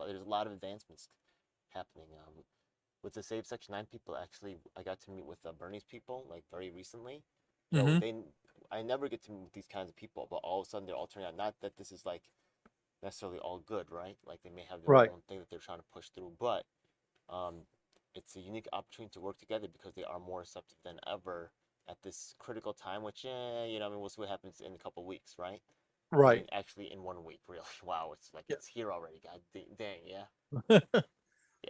there's a lot of advancements happening. With the Save Section 9 people, actually, I got to meet with Bernie's people like very recently. Hmm. I never get to meet with these kinds of people, but all of a sudden they're all turning out. Not that this is like necessarily all good, right? Like they may have their Right. own thing that they're trying to push through, but um, it's a unique opportunity to work together because they are more receptive than ever at this critical time. Which, I mean, we'll see what happens in a couple weeks, right? I Right. mean, actually, in 1 week, really. Wow, it's like Yeah. it's here already. God dang, yeah, yeah.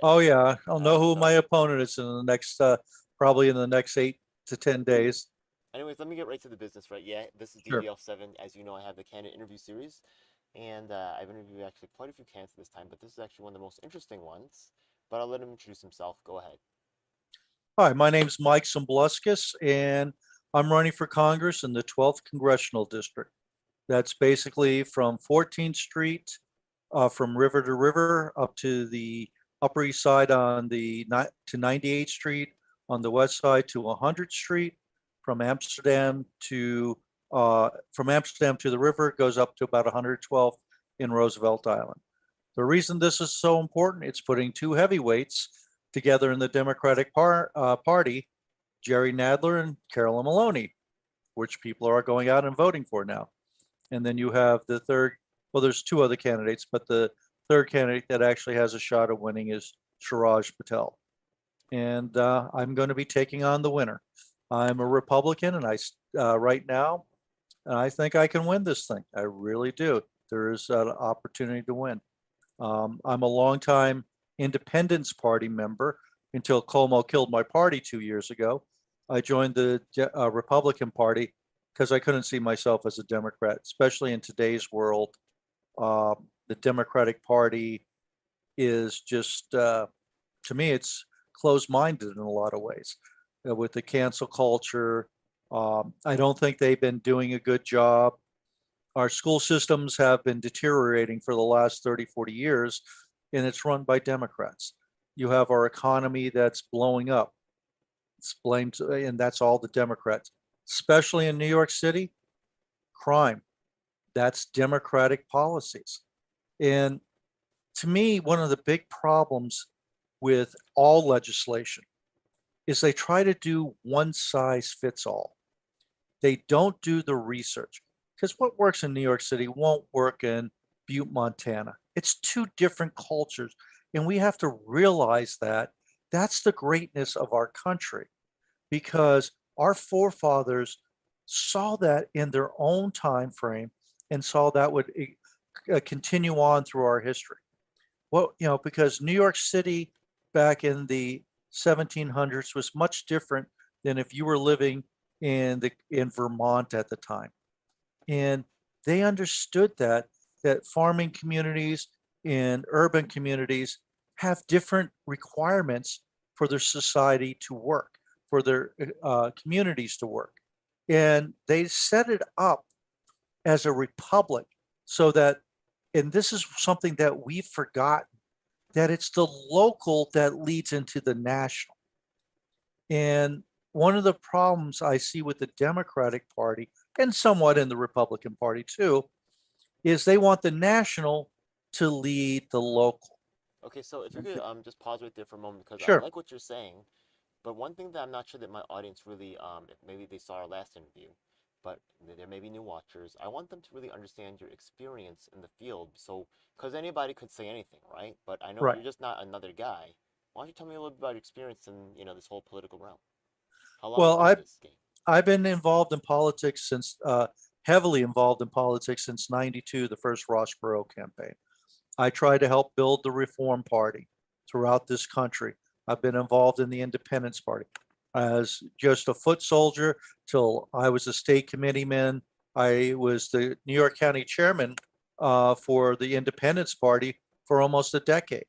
Oh yeah, I'll All know right, who my so opponent is in the next, probably in the next 8 to 10 days. anyways, let me get right to the business, right? Yeah, this is Sure. DBL7. As you know, I have the candidate interview series, and I've interviewed actually quite a few candidates this time, but this is actually one of the most interesting ones. But I'll let him introduce himself. Go ahead. Hi, my name's Mike Zumbluskas, and I'm running for Congress in the 12th Congressional District. That's basically from 14th Street, from river to river, up to the Upper East Side on the to 98th Street, on the west side to 100th Street, from Amsterdam to the river goes up to about 112th in Roosevelt Island. The reason this is so important, it's putting two heavyweights together in the Party, Jerry Nadler and Carolyn Maloney, which people are going out and voting for now. And then you have the third, well, there's two other candidates, but the third candidate that actually has a shot of winning is Shiraj Patel. And I'm going to be taking on the winner. I'm a Republican, and right now, and I think I can win this thing. I really do. There is an opportunity to win. I'm a longtime Independence Party member until Cuomo killed my party 2 years ago. I joined the Republican Party because I couldn't see myself as a Democrat, especially in today's world. The Democratic Party is just, to me, it's closed-minded in a lot of ways. With the cancel culture, I don't think they've been doing a good job. Our school systems have been deteriorating for the last 30, 40 years, and it's run by Democrats. You have our economy that's blowing up. It's blamed, and that's all the Democrats, especially in New York City. Crime, that's Democratic policies. And to me, one of the big problems with all legislation is they try to do one size fits all. They don't do the research, because what works in New York City won't work in Butte, Montana. It's two different cultures. And we have to realize that that's the greatness of our country, because our forefathers saw that in their own time frame and saw that would continue on through our history. Well, because New York City back in the 1700s was much different than if you were living in Vermont at the time. And they understood that farming communities and urban communities have different requirements for their society to work, for their communities to work. And they set it up as a republic so that, and this is something that we've forgotten, that it's the local that leads into the national. And one of the problems I see with the Democratic Party, and somewhat in the Republican Party too, is they want the national to lead the local. Okay, so if you could just pause right there for a moment because I Sure. like what you're saying, but one thing that I'm not sure that my audience really if maybe they saw our last interview, but there may be new watchers. I want them to really understand your experience in the field. So, because anybody could say anything, right? But I know Right. you're just not another guy. Why don't you tell me a little bit about your experience in this whole political realm? How long have Well, you been in I've this game? I've been involved in politics since heavily involved in politics since '92, the first Ross Perot campaign. I tried to help build the Reform Party throughout this country. I've been involved in the Independence Party as just a foot soldier till I was a state committeeman. I was the New York County chairman for the Independence Party for almost a decade.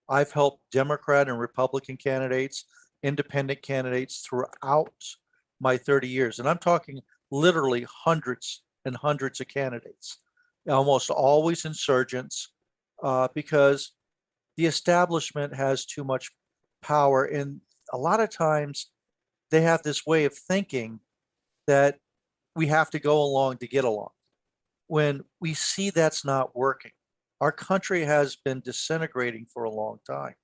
I've helped Democrat and Republican candidates, independent candidates throughout my 30 years. And I'm talking literally hundreds and hundreds of candidates, almost always insurgents, because the establishment has too much power. And a lot of times they have this way of thinking that we have to go along to get along when we see that's not working. Our country has been disintegrating for a long time.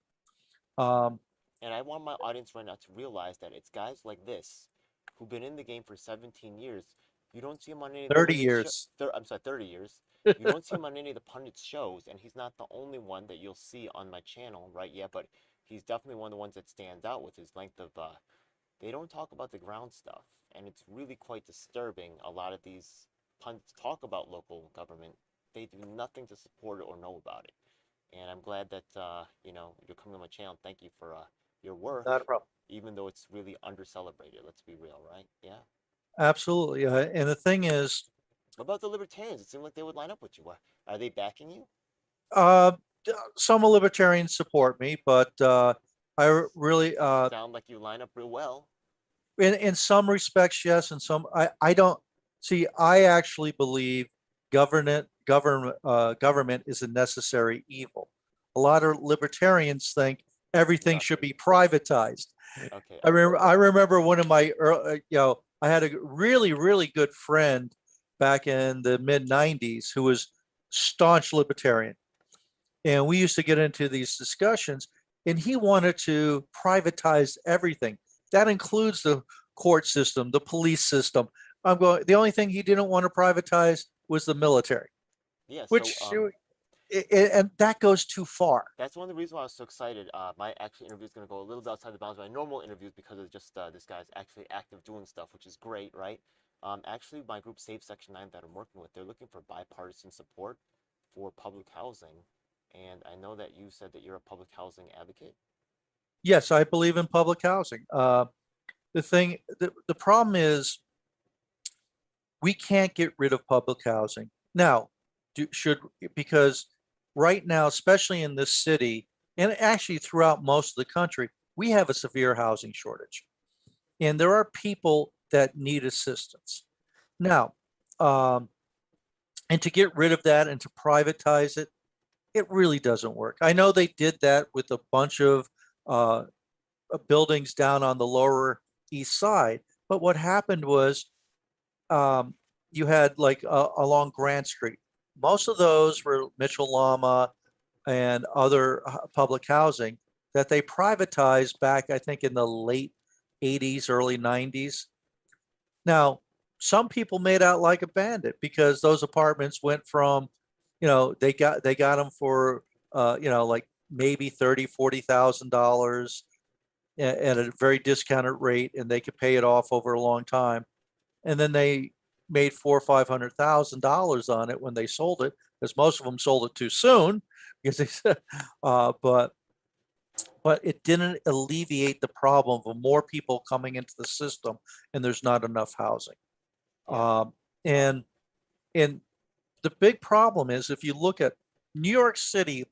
Um, And I want my audience right now to realize that it's guys like this who've been in the game for 17 years. You don't see him on any of the 30 pundits years. I'm sorry, 30 years. You don't see him on any of the pundits shows, and he's not the only one that you'll see on my channel, right? Yeah, but he's definitely one of the ones that stands out with his length of they don't talk about the ground stuff, and it's really quite disturbing. A lot of these pundits talk about local government. They do nothing to support it or know about it. And I'm glad that you're coming on my channel. Thank you for your work, Not a problem. even though it's really under celebrated. Let's be real, right? Yeah. Absolutely. And the thing is, What about the libertarians? It seemed like they would line up with you. Are they backing you? uh, some libertarians support me, but really, Sound like you line up real well. in some respects, yes. In some, I don't see. I actually believe government is a necessary evil. A lot of libertarians think everything should Nothing. be privatized. Okay. I remember one of my, I had a really good friend back in the mid '90s who was staunch libertarian, and we used to get into these discussions, and he wanted to privatize everything. That includes the court system, the police system. I'm going, the only thing he didn't want to privatize was the military, Yeah. So which, and that goes too far. that's one of the reasons why I was so excited. My actual interview is going to go a little bit outside the bounds of my normal interviews because of just this guy's actually active doing stuff, which is great, right? Actually, my group Save Section 9 that I'm working with, they're looking for bipartisan support for public housing. And I know that you said that you're a public housing advocate. Yes, I believe in public housing. The problem is we can't get rid of public housing. Now, because right now, especially in this city, and actually throughout most of the country, we have a severe housing shortage. And there are people that need assistance. Now, and to get rid of that and to privatize it, it really doesn't work. I know they did that with a bunch of buildings down on the Lower East Side, but what happened was you had like along Grant Street. Most of those were Mitchell Lama and other public housing that they privatized back, I think, in the late 80s, early 90s. Now, some people made out like a bandit because those apartments went from, they got them for, like maybe 30, $40,000 at a very discounted rate, and they could pay it off over a long time. And then they made $400,000 or $500,000 on it when they sold it, because most of them sold it too soon. Because they said, but it didn't alleviate the problem of more people coming into the system, and there's not enough housing. Yeah. And the big problem is if you look at New York City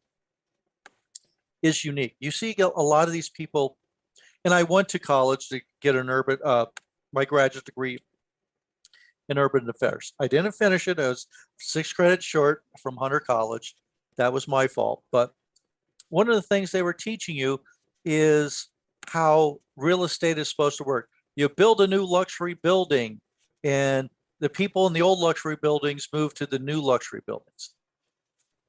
is unique. You see a lot of these people, and I went to college to get my graduate degree in urban affairs. I didn't finish it. I was 6 credits short from Hunter College. That was my fault. But one of the things they were teaching you is how real estate is supposed to work. You build a new luxury building, and the people in the old luxury buildings move to the new luxury buildings.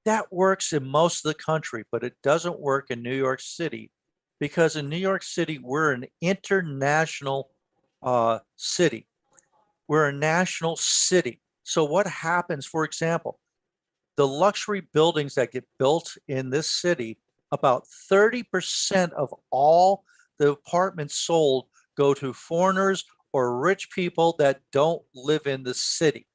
That works in most of the country, but it doesn't work in New York City, because in New York City, we're an international city. We're a national city. So what happens, for example, the luxury buildings that get built in this city, about 30% of all the apartments sold go to foreigners or rich people that don't live in the city.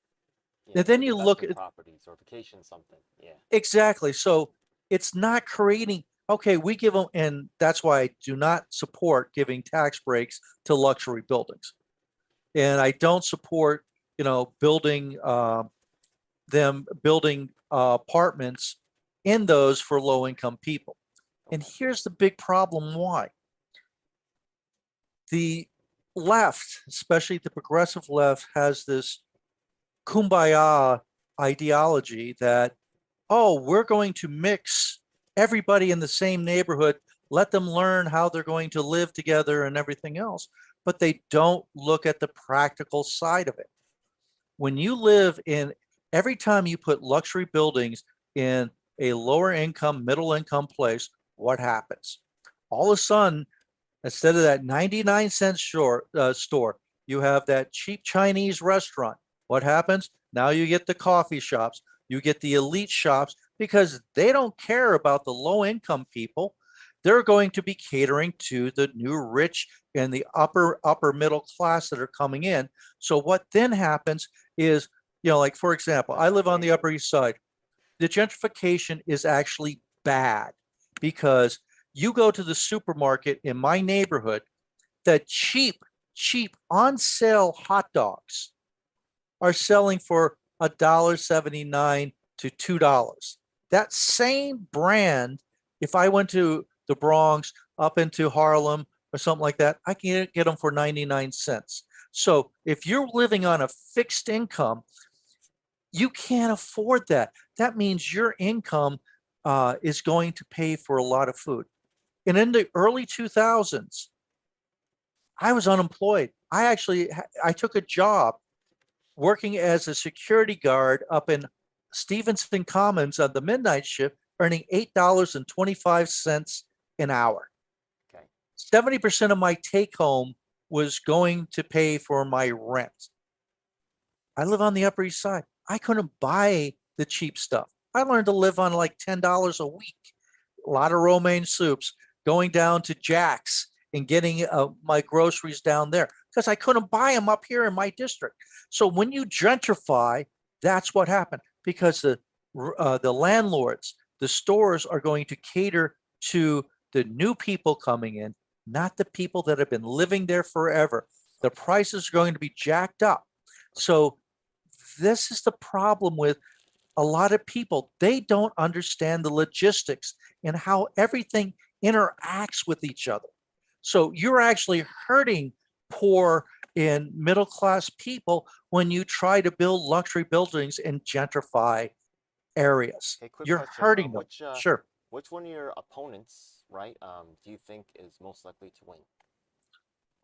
Yeah, And then like you look investment at properties or vacation something. Yeah. exactly. So it's not creating, okay, we give them, and that's why I do not support giving tax breaks to luxury buildings. And I don't support, building apartments in those for low income people. And Okay. here's the big problem why. The left, especially the progressive left, has this kumbaya ideology that, oh, we're going to mix everybody in the same neighborhood, let them learn how they're going to live together and everything else. But they don't look at the practical side of it. When you live in, every time you put luxury buildings in a lower income, middle income place, what happens? All of a sudden, instead of that 99-cent store, you have that cheap Chinese restaurant. What happens? Now you get the coffee shops, you get the elite shops because they don't care about the low income people. They're going to be catering to the new rich and the upper middle class that are coming in. So what then happens is, like for example, I live on the Upper East Side. The gentrification is actually bad because you go to the supermarket in my neighborhood, the cheap on sale hot dogs are selling for $1.79 to $2. That same brand, if I went to the Bronx, up into Harlem or something like that, I can get them for 99 cents. So if you're living on a fixed income, you can't afford that. That means your income is going to pay for a lot of food. And in the early 2000s, I was unemployed. I took a job working as a security guard up in Stevenson Commons on the midnight shift, earning $8.25 an hour. Okay. 70% of my take home was going to pay for my rent. I live on the Upper East Side. I couldn't buy the cheap stuff. I learned to live on like $10 a week. A lot of romaine soups, going down to Jack's and getting my groceries down there because I couldn't buy them up here in my district. So when you gentrify, that's what happened because the landlords, the stores are going to cater to the new people coming in, not the people that have been living there forever. The prices are going to be jacked up. So this is the problem with a lot of people. They don't understand the logistics and how everything interacts with each other. So you're actually hurting poor and middle class people when you try to build luxury buildings and gentrify areas. Hey, quick You're question. hurting them. Sure. Which one of your opponents, right, do you think is most likely to win?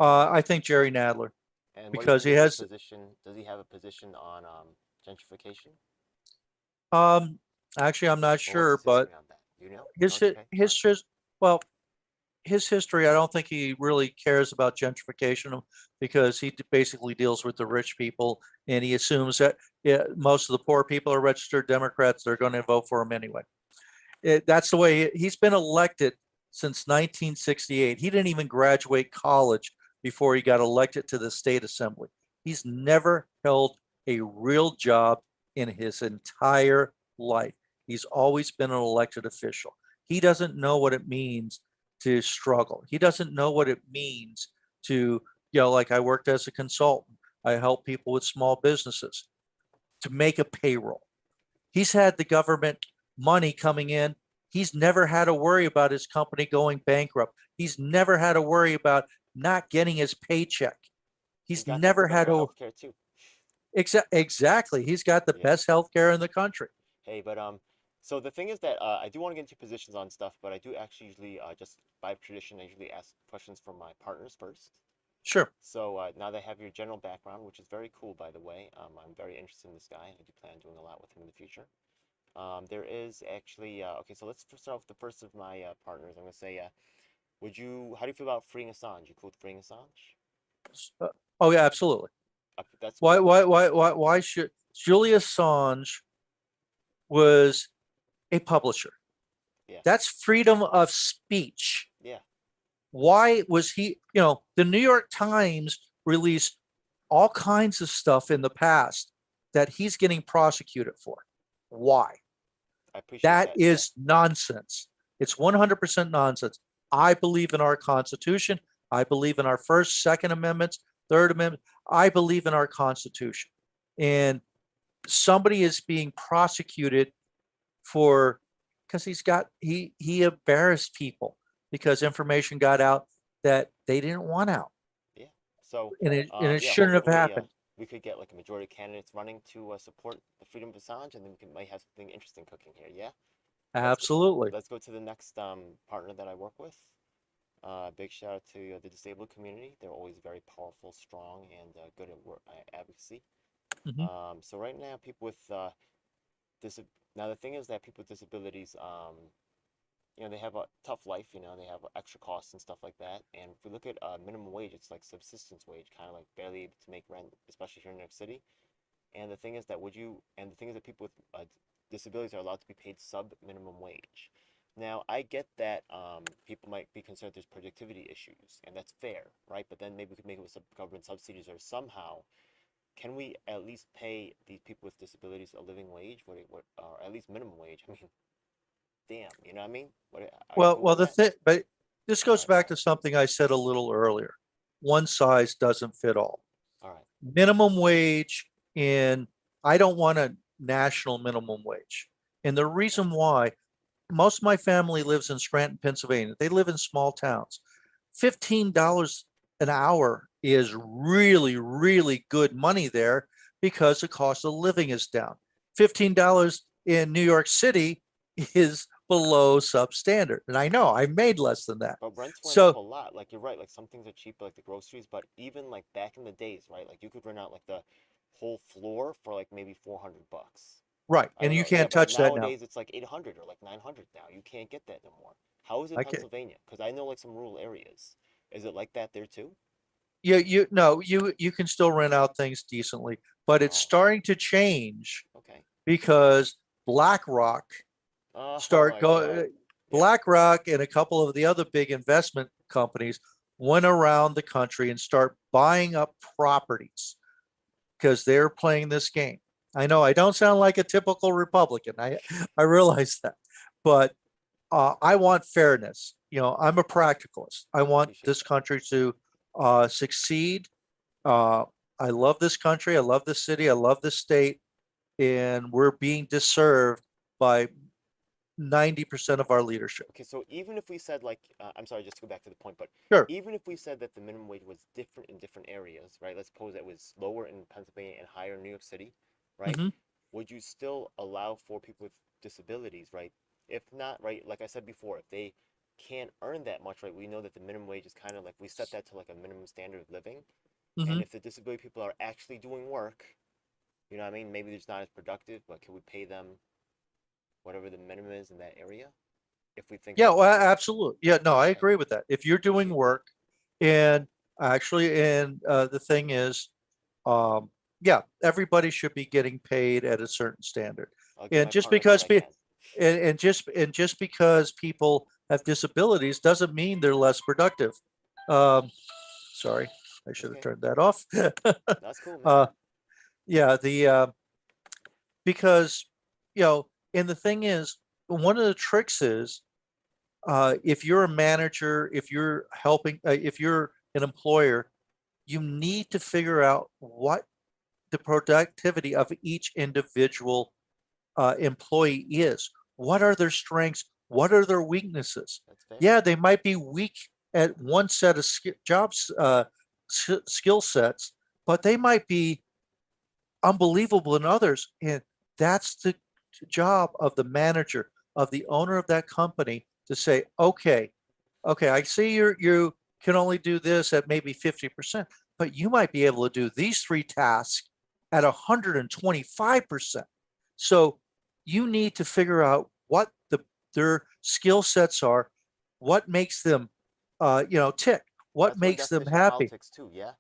I think Jerry Nadler, And what do you because think he is his has, position? Does he have a position on gentrification? um, actually, I'm not Or what's sure, his but history on that? Do you know? No, his, it's okay. Fine. well, his history, I don't think he really cares about gentrification because he basically deals with the rich people and he assumes that, yeah, most of the poor people are registered Democrats. They're going to vote for him anyway. That's the way he's been elected since 1968. He didn't even graduate college before he got elected to the state assembly. He's never held a real job in his entire life. He's always been an elected official. He doesn't know what it means to struggle. He doesn't know what it means to, like I worked as a consultant. I help people with small businesses to make a payroll. He's had the government money coming in. He's never had to worry about his company going bankrupt. He's never had to worry about not getting his paycheck. He's He's got the never had better to. healthcare too. Exactly. He's got the Yeah. best healthcare in the country. Hey, but so the thing is that I do want to get into positions on stuff, but I do actually usually just by tradition I usually ask questions from my partners first. Sure. So now that I have your general background, which is very cool, by the way, I'm very interested in this guy, and I do plan on doing a lot with him in the future. There is actually okay. So let's start off with the first of my partners. I'm gonna say, how do you feel about freeing Assange? You cool with freeing Assange? Uh, oh yeah, absolutely. That's Why? cool. Why? Why? Why should Julian Assange was a publisher? Yeah, That's freedom of speech. yeah. Why was he? The New York Times released all kinds of stuff in the past that he's getting prosecuted for. Why? I appreciate That that. Yeah. is nonsense. It's 100% nonsense. I believe in our Constitution. I believe in our First, Second Amendments, Third Amendment. I believe in our Constitution. And somebody is being prosecuted for because he embarrassed people because information got out that they didn't want out, Yeah. So, and it yeah, shouldn't have hopefully, happened. we could get like a majority of candidates running to support the freedom of Assange, and then might have something interesting cooking here. Yeah. Let's go, Absolutely. let's go to the next partner that I work with. Big shout out to the disabled community. They're always very powerful, strong, and good at work advocacy. Mhm. So right now, people with this Now the thing is that people with disabilities, they have a tough life. They have extra costs and stuff like that. And if we look at minimum wage, it's like subsistence wage, kind of like barely able to make rent, especially here in New York City. And the thing is that people with disabilities are allowed to be paid sub minimum wage. Now, I get that people might be concerned there's productivity issues, and that's fair, right? But then maybe we could make it with some government subsidies, or somehow can we at least pay these people with disabilities a living wage, or at least minimum wage? I mean, damn, you know what I mean? Are you cool Well, with the that? thing, but this All goes right, go back ahead. to something I said a little earlier. One size doesn't fit all. All right. Minimum wage in, I don't want a national minimum wage. And the Okay. reason why, most of my family lives in Scranton, Pennsylvania. They live in small towns. $15 an hour is really, really good money there because the cost of living is down. $15 in New York City is below substandard. And I know I made less than that. But rents went up So, a lot. Like you're right. Like some things are cheap, like the groceries. But even like back in the days, right? Like you could rent out like the whole floor for like maybe $400. right. I And don't you know. Yeah, can't but touch that now. nowadays it's like 800 or like 900 now. You can't get that no more. How is it in Okay. Pennsylvania? Because I know like some rural areas. Is it like that there too? No, you can still rent out things decently, but it's Oh, starting to change okay. because BlackRock Oh start my God. go Yeah. BlackRock and a couple of the other big investment companies went around the country and start buying up properties because they're playing this game. I know I don't sound like a typical Republican. I realize that, but I want fairness. I'm a practicalist. I I want appreciate this that. country to succeed. Uh, I love this country. I love this city. I love this state, and we're being disserved by 90% of our leadership. Okay, so even if we said like, I'm sorry, just to go back to the point, but Sure. even if we said that the minimum wage was different in different areas, right? Let's suppose it was lower in Pennsylvania and higher in New York City, right? Hmm. Would you still allow for people with disabilities, right? If not, right, like I said before, if they can't earn that much, right? We know that the minimum wage is kind of like we set that to like a minimum standard of living. And Hmm. if the disability people are actually doing work, you know what I mean? Maybe it's not as productive, but can we pay them whatever the minimum is in that area? If we think Yeah, that, well, absolutely. Yeah, no, I okay, agree with that. If you're doing appreciate that. work, and the thing is, um, yeah, everybody should be getting paid at a certain standard. I'll give And my just partner what because I can. just because people have disabilities doesn't mean they're less productive. Um, Sorry, I It's should have okay. turned that off. That's cool, man. uh, yeah, the because you know, and the thing is, one of the tricks is, if you're a manager, if you're helping, if you're an employer, you need to figure out what the productivity of each individual employee is. What are their strengths? What are their weaknesses? That's fair. Yeah, they might be weak at one set of jobs, skill sets, but they might be unbelievable in others. And that's the job of the manager, of the owner of that company to say, okay, I see you can only do this at maybe 50%, but you might be able to do these three tasks at 125%. So you need to figure out what their skill sets are, what makes them tick, what That's one makes them definition of happy. politics too, yeah?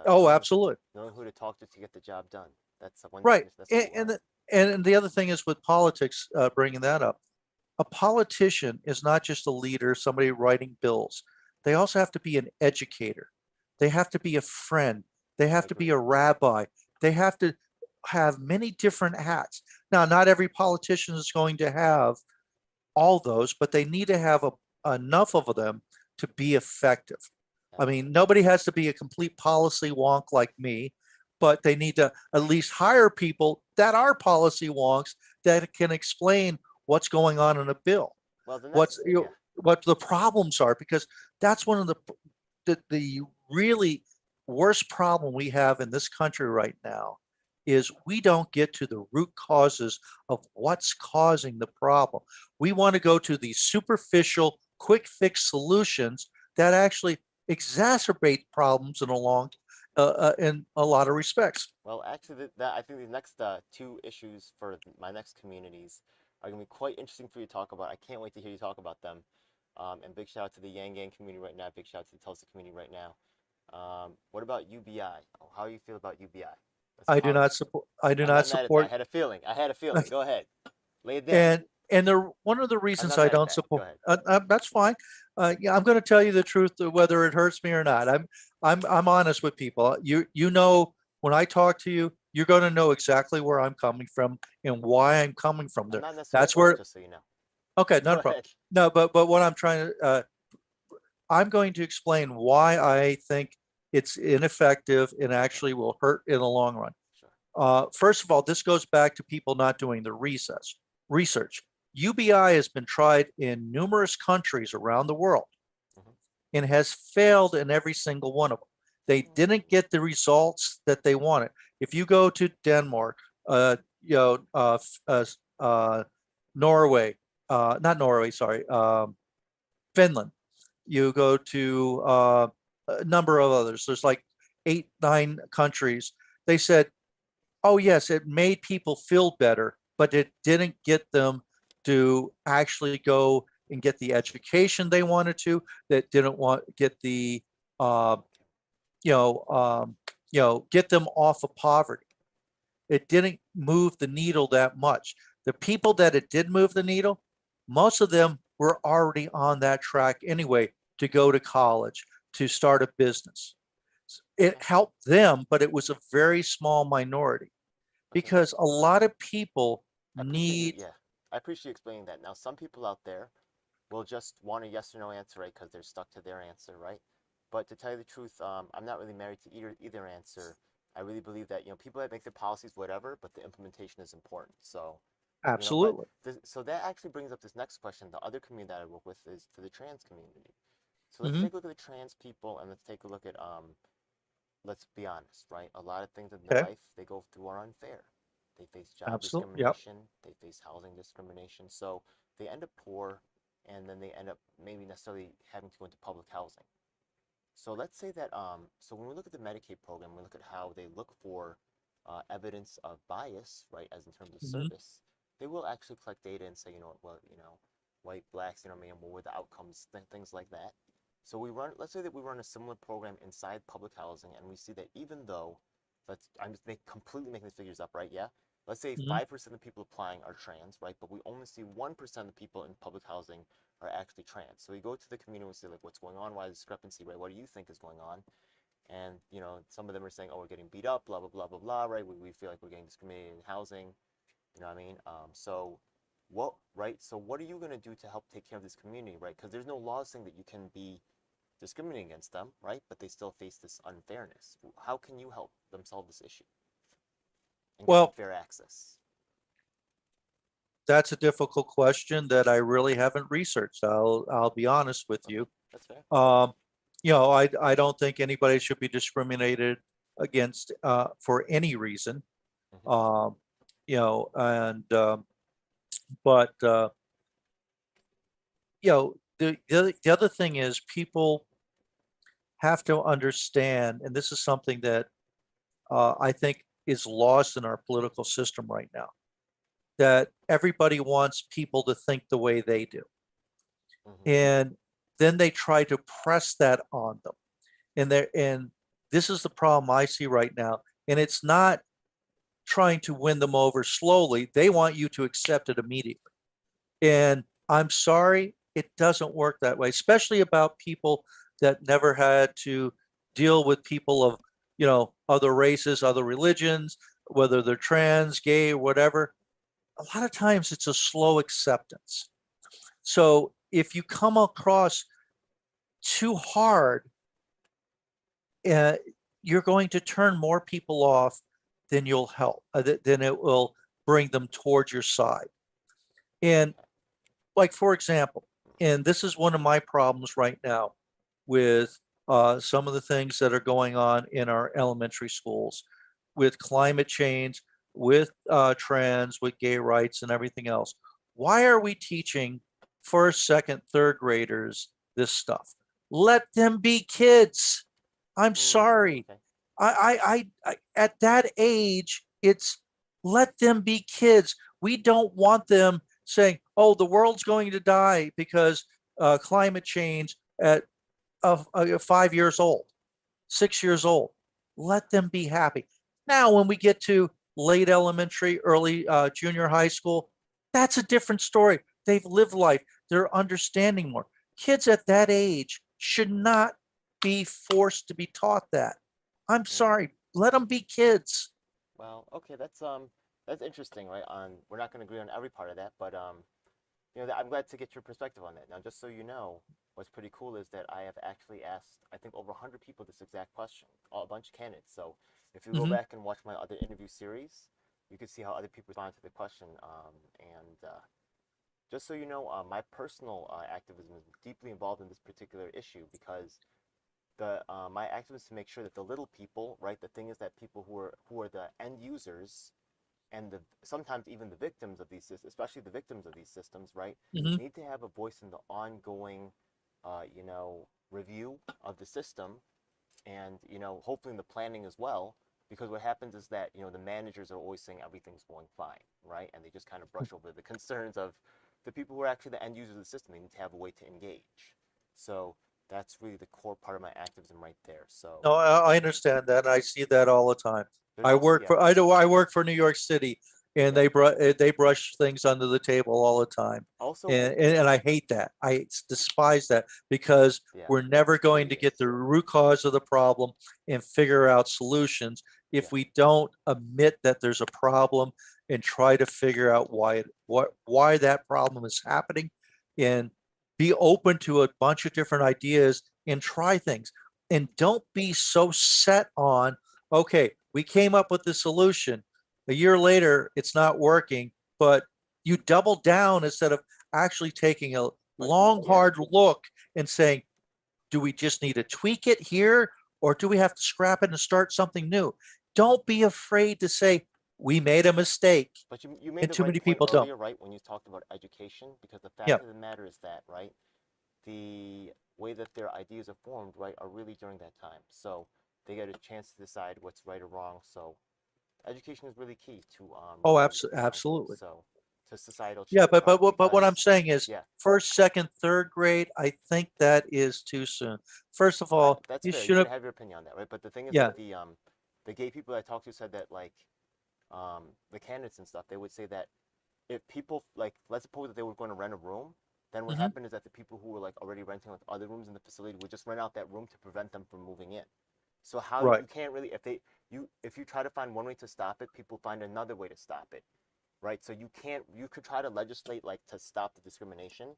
Oh, Knowing absolutely. knowing who to talk to get the job done. That's one Right. definition. That's And, cool. All and, right. the, and the other thing is with politics, bringing that up, a politician is not just a leader, somebody writing bills. They also have to be an educator. They have to be a friend. They I have to be agree. a rabbi. They have to have many different hats. Now, not every politician is going to have all those, but they need to have enough of them to be effective. I mean, Absolutely. nobody has to be a complete policy wonk like me, but they need to at least hire people that are policy wonks that can explain what's going on in a bill, Well, then that's what's yeah. what the problems are, because that's one of the really worst problem we have in this country right now is we don't get to the root causes of what's causing the problem. We want to go to these superficial, quick fix solutions that actually exacerbate problems in a lot of respects. Well, actually, I think the next two issues for my next communities are going to be quite interesting for you to talk about. I can't wait to hear you talk about them. And big shout out to the Yang Gang community right now. Big shout out to the Tulsa community right now. What about UBI? Oh, how do you feel about UBI? Let's I do talk. not support. I do I'm not not mad at that. I support. had a feeling. I had a feeling. Go ahead. Lay it down. And one of the I'm reasons not I mad at don't that. Go support, ahead. that's fine. Yeah, I'm going to tell you the truth, whether it hurts me or not. I'm honest with people. You know, when I talk to you, you're going to know exactly where I'm coming from and why I'm coming from I'm there. not necessarily That's for it, where, just so you know. okay, Go not a problem. ahead. No, but what I'm trying to, I'm going to explain why I think it's ineffective and Okay. actually will hurt in the long run. Sure. First of all, this goes back to people not doing the research. UBI has been tried in numerous countries around the world Hmm. and has failed in every single one of them. They didn't get the results that they wanted. If you go to Denmark, you know, Norway, not Norway, sorry, Finland, you go to a number of others. There's like 8, 9 countries. They said, oh, yes, it made people feel better, but it didn't get them to actually go and get the education they wanted to, that didn't want get the uh, you know get them off of poverty. It didn't move the needle that much. The people that it did move the needle, most of them were already on that track anyway, to go to college, to start a business. It Okay. helped them, but it was a very small minority, Okay. because a lot of people I appreciate you. need. Yeah. I appreciate you explaining that. Now, some people out there will just want a yes or no answer, right? Because they're stuck to their answer, right? But to tell you the truth, I'm not really married to either answer. I really believe that people that make the policies, whatever, but the implementation is important. So, but Absolutely. so that actually brings up this next question. The other community that I work with is to the trans community. So let's Hmm. take a look at the trans people and let's take a look at let's be honest, right? A lot of things in their Okay. life they go through are unfair. They face job Absolutely. Yep. discrimination, they face housing discrimination, so they end up poor, and then they end up maybe necessarily having to go into public housing. So let's say that so when we look at the Medicaid program, we look at how they look for evidence of bias, right, as in terms of Hmm. service. They will actually collect data and say, well, white, blacks, what were the outcomes, things like that. So let's say that we run a similar program inside public housing, and we see that even though, I'm just completely making these figures up, right? Yeah. Let's say Hmm. 5% of the people applying are trans, right? But we only see 1% of the people in public housing are actually trans. So we go to the community and say, like, what's going on? Why the discrepancy, right? What do you think is going on? And, some of them are saying, oh, we're getting beat up, blah, blah, blah, blah, blah, right? We feel like we're getting discriminated in housing. You know what I mean? So right? So what are you going to do to help take care of this community, right? Because there's no law saying that you can be discriminating against them, right? But they still face this unfairness. How can you help them solve this issue and get them Well, fair access? that's a difficult question that I really haven't researched. I'll be honest with Okay, you. that's fair. Um, I don't think anybody should be discriminated against for any reason. Hmm. Um, and but the other thing is, people have to understand, and this is something that I think is lost in our political system right now, that everybody wants people to think the way they do. Hmm. And then they try to press that on them. And this is the problem I see right now. And it's not trying to win them over slowly. They want you to accept it immediately. And I'm sorry, it doesn't work that way, especially about people that never had to deal with people of, other races, other religions, whether they're trans, gay, or whatever. A lot of times it's a slow acceptance. So if you come across too hard, uh, you're going to turn more people off than you'll help, than it will bring them towards your side. And like, for example, and this is one of my problems right now with some of the things that are going on in our elementary schools, with climate change, with trans, with gay rights and everything else. Why are we teaching first, second, third graders this stuff? Let them be kids. I'm sorry. Okay. At that age, it's let them be kids. We don't want them saying, "Oh, the world's going to die because climate change" at 5 years old, 6 years old. Let them be happy. Now, when we get to late elementary, early junior high school, that's a different story. They've lived life. They're understanding more. Kids at that age should not be forced to be taught that. I'm Mm. sorry. Let them be kids. Well, okay, that's interesting, right? We're not going to agree on every part of that, but I'm glad to get your perspective on that. Now, just so you know, what's pretty cool is that I have actually asked, I think, over 100 people this exact question, a bunch of candidates. So if you go Mhm. back and watch my other interview series, you can see how other people respond to the question. And just so you know, my personal activism is deeply involved in this particular issue because my activism is to make sure that the little people, right? The thing is that people who are the end users and sometimes even the victims of these systems, especially the victims of these systems, right, Mhm. need to have a voice in the ongoing, review of the system, and hopefully in the planning as well. Because what happens is that the managers are always saying everything's going fine, right, and they just kind of brush over the concerns of the people who are actually the end users of the system. They need to have a way to engage. So that's really the core part of my activism right there. So No, I understand that. I see that all the time. there's also, yeah, I work for New York City, and yeah. they brush things under the table all the time. Also, And I hate that. I despise that because yeah, we're never it's going to get tedious. the root cause of the problem and figure out solutions Yeah, if we don't admit that there's a problem and try to figure out why that problem is happening, and be open to a bunch of different ideas and try things. And don't be so set on, okay, we came up with the solution. A year later, it's not working, but you double down instead of actually taking a but long, yeah, hard look and saying, do we just need to tweak it here, or do we have to scrap it and start something new? Don't be afraid to say, we made a mistake. but you made And the too right many point people don't. earlier, right, when you talked about education, because the Yeah. fact of the matter is that, right, the way that their ideas are formed, right, are really during that time. So they get a chance to decide what's right or wrong. So education is really key to Oh, really understanding things. absolutely. So to societal Yeah, change, right? but what I'm Because saying is yeah, first, second, third grade, I think that is too soon. First of all, that's you fair. You should can have, have your opinion on that, right? But the thing is yeah. that the gay people I talked to said that like the candidates and stuff, they would say that if people like, let's suppose that they were going to rent a room, then what Mhm. happened is that the people who were like already renting like other rooms in the facility would just rent out that room to prevent them from moving in. So how Right. you can't really, if you try to find one way to stop it, people find another way to stop it, right? So you could try to legislate like to stop the discrimination,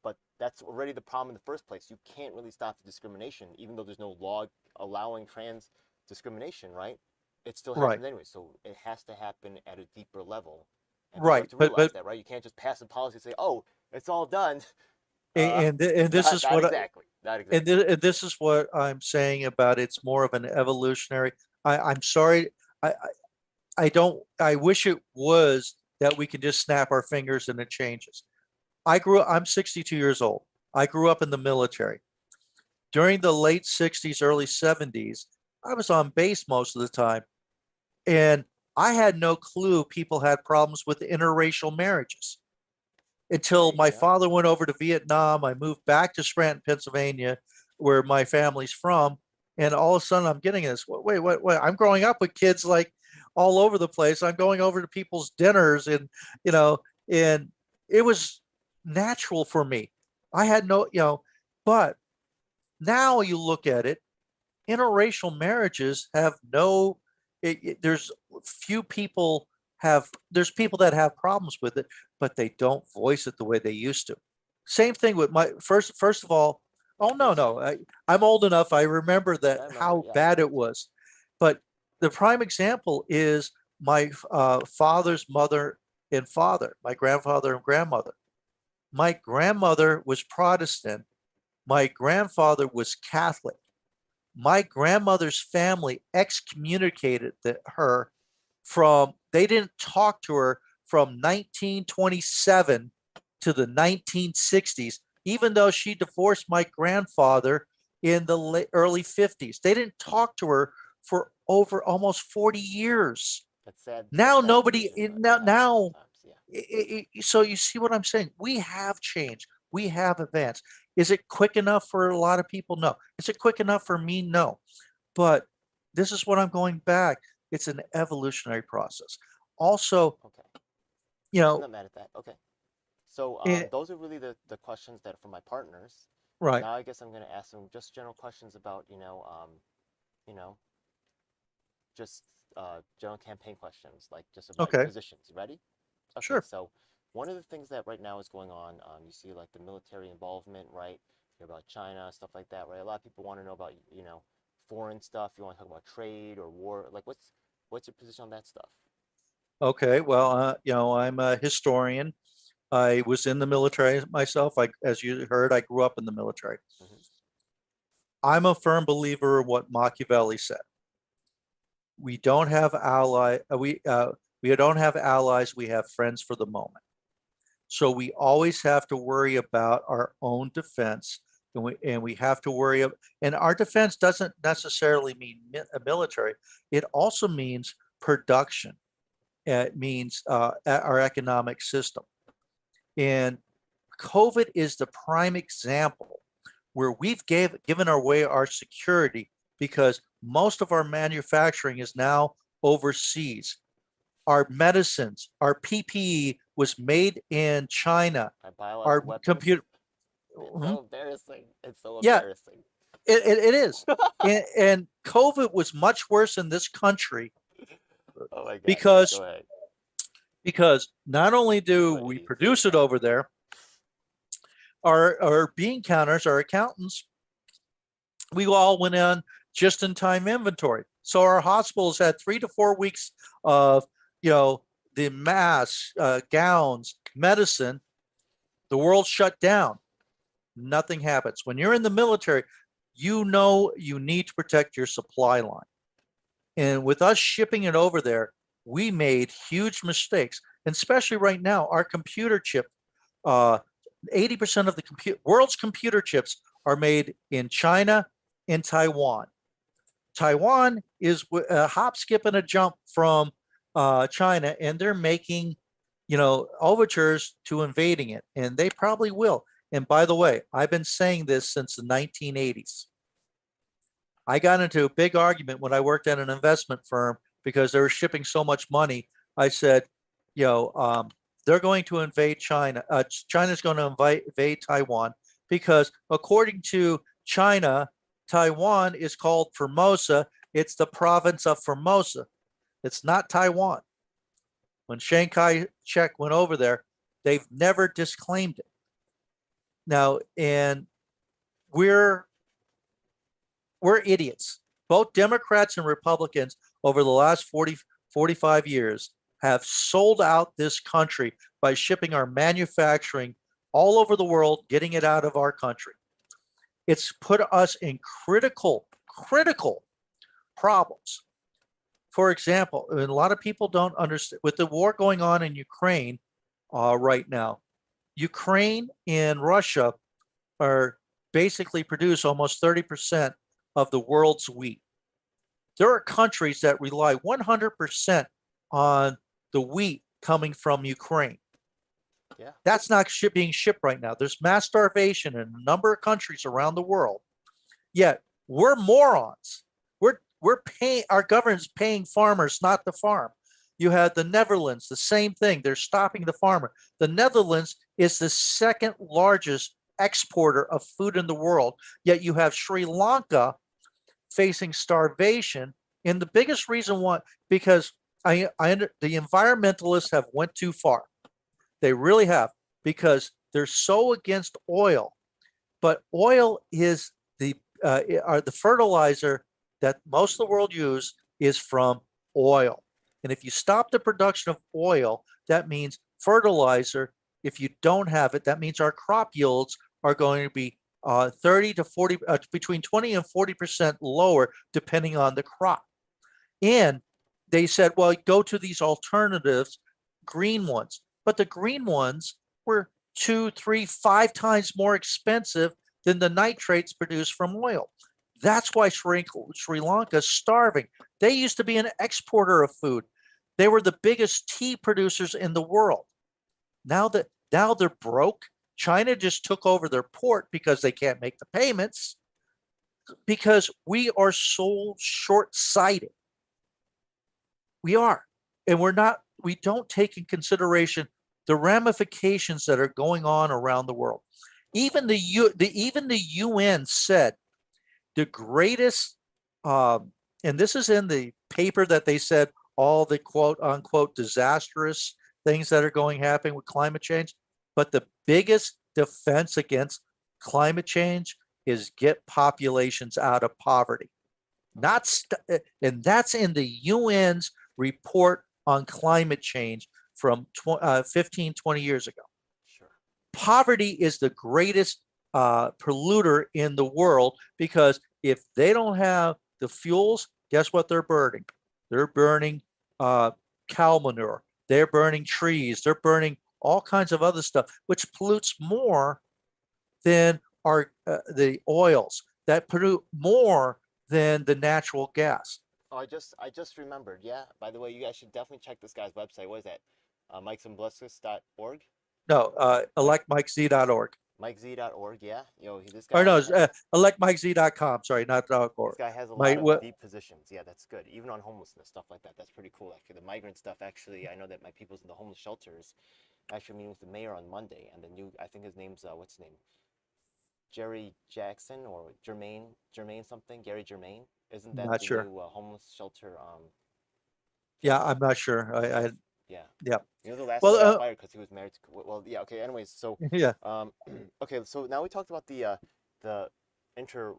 but that's already the problem in the first place. You can't really stop the discrimination, even though there's no law allowing trans discrimination, right? It still Right. happens anyway. So it has to happen at a deeper level, and people have Right. to realize that, right? You can't just pass a policy and say, "Oh, it's all done." And this is Not what exactly, not exactly. and this is what I'm saying about it's more of an evolutionary. I'm sorry. I, I I don't, I wish it was that we can just snap our fingers and it changes. I'm 62 years old. I grew up in the military. During the late 60s, early 70s, I was on base most of the time. And I had no clue people had problems with interracial marriages until Right? my Yeah. father went over to Vietnam. I moved back to Scranton, Pennsylvania, where my family's from. And all of a sudden, I'm getting this. Wait. I'm growing up with kids like all over the place. I'm going over to people's dinners, and, you know, and it was natural for me. I had no, but now you look at it, interracial marriages have no, there's few people there's people that have problems with it, but they don't voice it the way they used to. Same thing with my first of all, oh no, Yes. no, I'm old enough. I remember Yeah, that I remember. how Yeah. bad it was. But the prime example is my father's mother and father, my grandfather and grandmother. My grandmother was Protestant. My grandfather was Catholic. My grandmother's family excommunicated her they didn't talk to her from 1927 to the 1960s, even though she divorced my grandfather in the early 50s. They didn't talk to her for over almost 40 years. That's sad. That's Now sad nobody decision, but now yeah, now sometimes, yeah. so you see what I'm saying? We have changed. We have advanced. Is it quick enough for a lot of people? No. Is it quick enough for me? No. But this is what I'm going back. It's an evolutionary process. Also, Okay. you I'm know, not mad at that. Okay. So it, those are really the questions that from my partners. right. Now I guess I'm gonna ask them just general questions about, you know, just general campaign questions, like just about your Okay. positions. You ready? Okay, Sure. so one of the things that right now is going on, you see like the military involvement, right? You hear about China, stuff like that, right? A lot of people want to know about, foreign stuff. You want to talk about trade or war. Like, what's your position on that stuff? Okay. Well, I'm a historian. I was in the military myself. As you heard, I grew up in the military. Hmm. I'm a firm believer in what Machiavelli said. We don't have we don't have allies. We have friends for the moment. So we always have to worry about our own defense, and we have to worry. And our defense doesn't necessarily mean military. It also means production. It means our economic system. And COVID is the prime example where we've given away our security because most of our manufacturing is now overseas. Our medicines, our PPE was made in China. Our Biological weapons. computer, It's mhm, so embarrassing. It's so yeah, embarrassing. it is. And COVID was much worse in this country Oh my God. Yeah, because go ahead. because not only do Go ahead, we idiot. Say it. produce it over there, our bean counters, our accountants, we all went on just in time inventory. So our hospitals had 3 to 4 weeks of, you know, the masks, gowns, medicine. The world shut down. Nothing happens. When you're in the military, you know you need to protect your supply line. And with us shipping it over there, we made huge mistakes. And especially right now, our computer chip, uh, 80% of the world's computer chips are made in China and Taiwan. Taiwan is a hop, skip, and a jump from China, and they're making, overtures to invading it, and they probably will. And by the way, I've been saying this since the 1980s. I got into a big argument when I worked at an investment firm because they were shipping so much money. I said, you know, um, they're going to invade China. China's going to invade Taiwan because, according to China, Taiwan is called Formosa. It's the province of Formosa. It's not Taiwan. When Chiang Kai-shek went over there, they've never disclaimed it. Now, and we're we're idiots. Both Democrats and Republicans over the last 45 years have sold out this country by shipping our manufacturing all over the world, getting it out of our country. It's put us in critical problems. For example, and a lot of people don't understand with the war going on in Ukraine right now. Ukraine and Russia are basically produce almost 30% of the world's wheat. There are countries that rely 100% on the wheat coming from Ukraine. Yeah. That's not being shipped right now. There's mass starvation in a number of countries around the world. Yet we're morons. We're paying, our government's paying farmers not to farm. You have the Netherlands, the same thing. They're stopping the farmer. The Netherlands is the second largest exporter of food in the world. Yet you have Sri Lanka facing starvation. And the biggest reason why, because the environmentalists have went too far. They really have, because they're so against oil. But oil is the fertilizer that most of the world use is from oil. And if you stop the production of oil, that means fertilizer. If you don't have it, that means our crop yields are going to be 30 to 40, between 20 and 40% lower, depending on the crop. And they said, well, go to these alternatives, green ones. But the green ones were 2, 3, 5 times more expensive than the nitrates produced from oil. That's why Sri Lanka is starving. They used to be an exporter of food. They were the biggest tea producers in the world. Now they're broke. China just took over their port because they can't make the payments because we are so short-sighted. We are. And we don't take in consideration the ramifications that are going on around the world. Even the UN said the greatest, and this is in the paper that they said all the quote unquote disastrous things that are happening with climate change, but the biggest defense against climate change is get populations out of poverty. And that's in the UN's report on climate change from 15, 20 years ago. Sure. Poverty is the greatest polluter in the world because if they don't have the fuels, guess what they're burning? They're burning cow manure. They're burning trees. They're burning all kinds of other stuff, which pollutes more than the oils that pollute more than the natural gas. Oh, I just remembered. Yeah. By the way, you guys should definitely check this guy's website. What is that? MikeZumbluskas.org? No, Mike electmikez.org. MikeZ.org. Yeah. This Or guy no, has electmikez.com. Sorry, not this .org. guy has a My lot of what? deep positions. Yeah, that's good. Even on homelessness stuff like that. That's pretty cool. Actually, the migrant stuff. Actually, I know that my people's in the homeless shelters actually meeting with the mayor on Monday, and the new. I think his name's what's his name? Jerry Jackson or Jermaine something. Gary Jermaine. Isn't that Not the sure. new homeless shelter Yeah, director? I'm not sure. Yeah. Yeah. The last Well, guy got fired because he was married to. Well, yeah. Okay. Anyways, so, yeah. um, okay. So now we talked about the inter,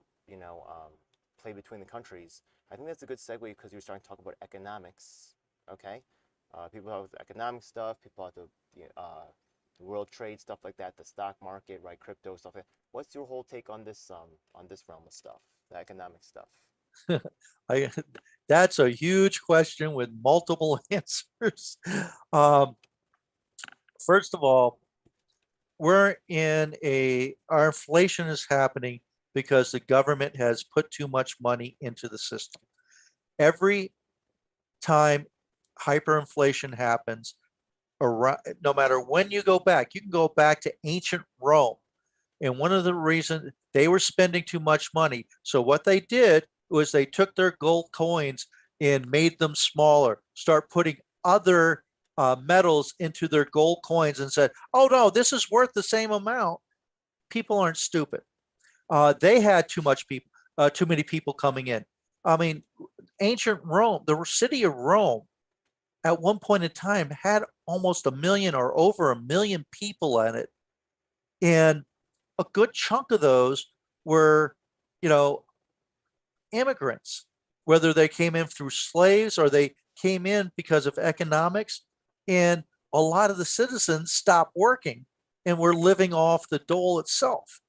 play between the countries. I think that's a good segue because you were starting to talk about economics. Okay. People have the economic stuff. People have the world trade stuff like that, the stock market, right? Crypto stuff like that. What's your whole take on this realm of stuff, the economic stuff? I that's a huge question with multiple answers. Um, First of all, our inflation is happening because the government has put too much money into the system. Every time hyperinflation happens, around, no matter when you can go back to ancient Rome. And one of the reasons they were spending too much money. So what they did was they took their gold coins and made them smaller, start putting other metals into their gold coins and said, oh no, this is worth the same amount. People aren't stupid. They had too many people coming in. I mean, ancient Rome, the city of Rome at one point in time had almost a million or over a million people in it. And a good chunk of those were, you know, immigrants, whether they came in through slaves or they came in because of economics. And a lot of the citizens stopped working and were living off the dole itself.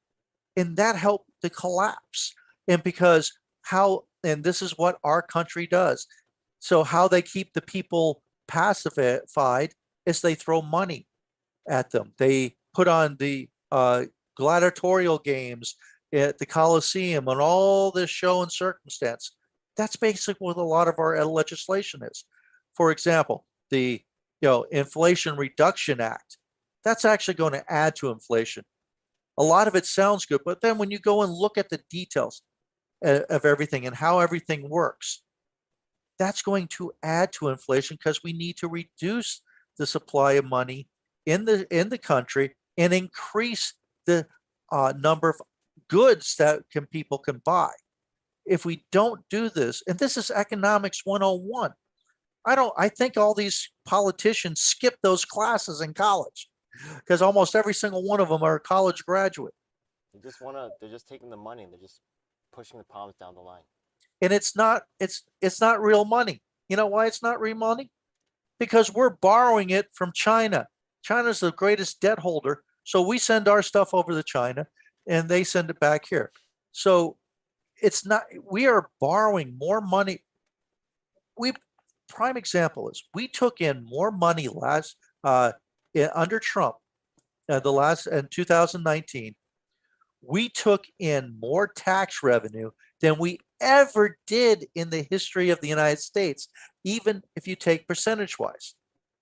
And that helped the collapse. And and this is what our country does. So, how they keep the people pacified is they throw money at them. They put on the gladiatorial games at the Coliseum and all this show and circumstance. That's basically what a lot of our legislation is. For example, the Inflation Reduction Act. That's actually going to add to inflation. A lot of it sounds good, but then when you go and look at the details of everything and how everything works, that's going to add to inflation because we need to reduce the supply of money in the country and increase the number of goods that people can buy. If we don't do this, and this is economics 101, I think all these politicians skip those classes in college because almost every single one of them are a college graduate. They're just taking the money and they're just pushing the palms down the line. And it's not real money. You know why it's not real money? Because we're borrowing it from China. China's the greatest debt holder. So we send our stuff over to China and they send it back here. So we are borrowing more money. Prime example is we took in more money under Trump, in 2019. we took in more tax revenue than we ever did in the history of the United States, even if you take percentage wise.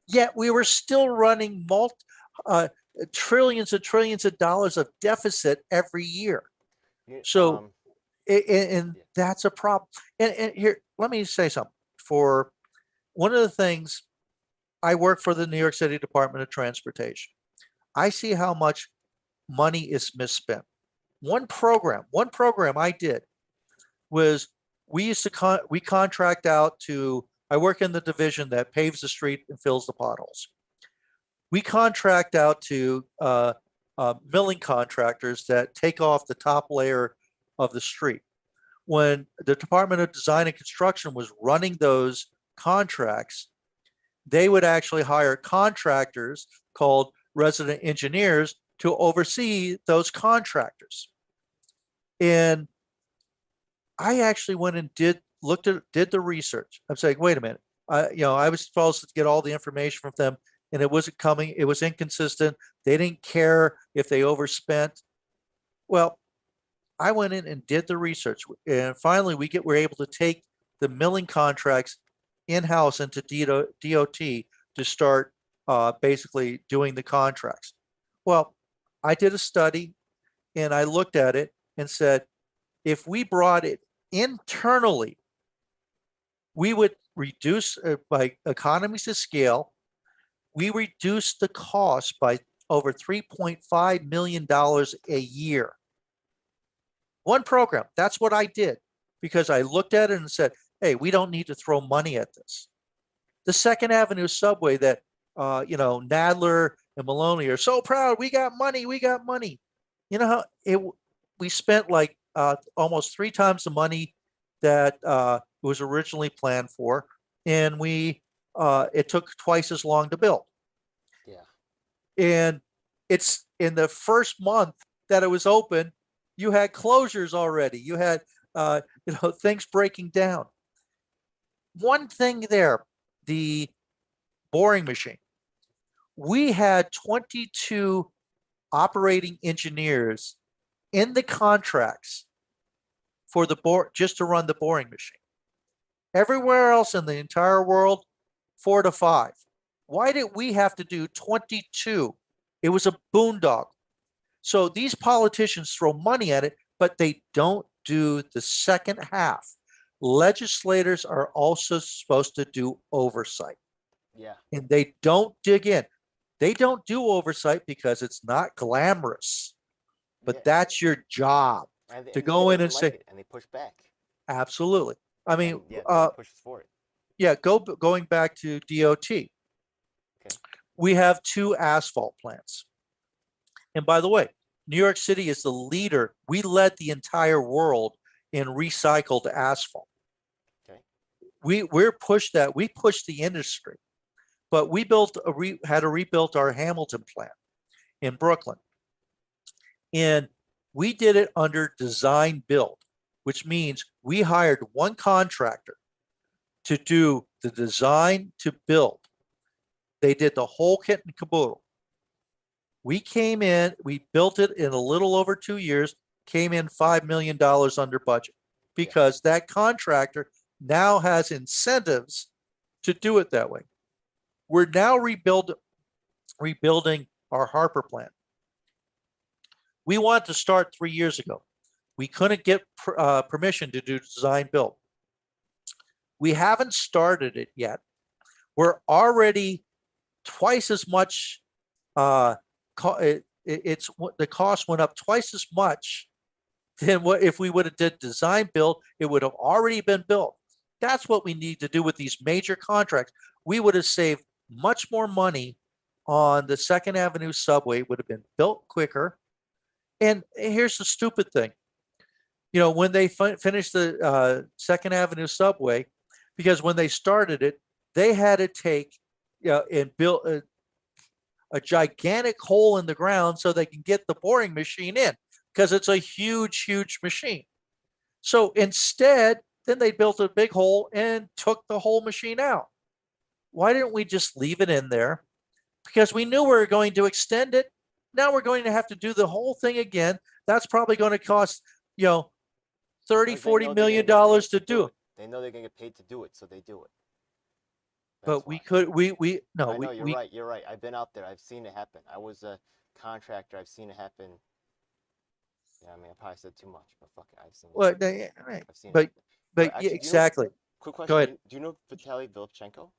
Yet we were still running uh, trillions and trillions of dollars of deficit every year. You, So, and yeah. that's a problem. And here, let me say something. For one of the things, I work for the New York City Department of Transportation. I see how much money is misspent. One program I did was we used to we contract out to, I work in the division that paves the street and fills the potholes. We contract out to milling contractors that take off the top layer of the street. When the Department of Design and Construction was running those contracts, they would actually hire contractors called resident engineers to oversee those contractors. And I actually went and did the research. I'm saying, wait a minute. I was supposed to get all the information from them, and it wasn't coming. It was inconsistent. They didn't care if they overspent. Well, I went in and did the research, and finally we're able to take the milling contracts in-house into DOT to start basically doing the contracts. Well, I did a study and I looked at it and said, if we brought it internally, we would reduce by economies of scale, we reduced the cost by over $3.5 million a year. One program, that's what I did, because I looked at it and said, hey, we don't need to throw money at this. The Second Avenue subway that, Nadler and Maloney are so proud, we got money, we got money. You know how we spent like almost 3 times the money that was originally planned for, and it took twice as long to build. Yeah. And it's in the first month that it was open, you had closures already. You had things breaking down. One thing there, the boring machine. We had 22 operating engineers in the contracts for just to run the boring machine. Everywhere else in the entire world, 4 to 5. Why did we have to do 22? It was a boondoggle. So these politicians throw money at it, but they don't do the second half. Legislators are also supposed to do oversight. Yeah. And they don't dig in. They don't do oversight because it's not glamorous, but Yeah. that's your job to And the city go in and doesn't like say, it, and they push back. absolutely. I mean, And yeah, nobody pushes for it. yeah, going back to DOT. Okay. We have 2 asphalt plants. And by the way, New York City is the leader. We led the entire world in recycled asphalt. Okay. We pushed that. We pushed the industry, but we had to rebuild our Hamilton plant in Brooklyn, and we did it under design build, which means we hired one contractor to do the design to build. They did the whole kit and caboodle. We came in, we built it in a little over 2 years, came in $5 million under budget because that contractor now has incentives to do it that way. We're now rebuilding our Harper plant. We wanted to start 3 years ago. We couldn't get permission to do design build. We haven't started it yet. We're already twice as much the cost went up twice as much than what if we would have did design build, it would have already been built. That's what we need to do with these major contracts. We would have saved much more money on the Second Avenue subway, would have been built quicker. And here's the stupid thing. When they finished the Second Avenue subway, because when they started it, they had to take and build a gigantic hole in the ground so they can get the boring machine in, because it's a huge, huge machine. So instead, then they built a big hole and took the whole machine out. Why didn't we just leave it in there? Because we knew we were going to extend it. Now we're going to have to do the whole thing again. That's probably going to cost, you know, 30, Because they 40 know they're million gonna get dollars paid to to do do. it. They know they're gonna get paid to do it, so they do it. That's But why. no, I know you're we, right. You're right. I've been out there. I've seen it happen. I was a contractor. I've seen it happen. Yeah, I mean, I probably said too much, but fuck it. I've seen it well, happen. right. I've seen it But, happen. But yeah, actually, do you know? exactly. Quick Go question. ahead. Do you know Vitaly Vilchenko?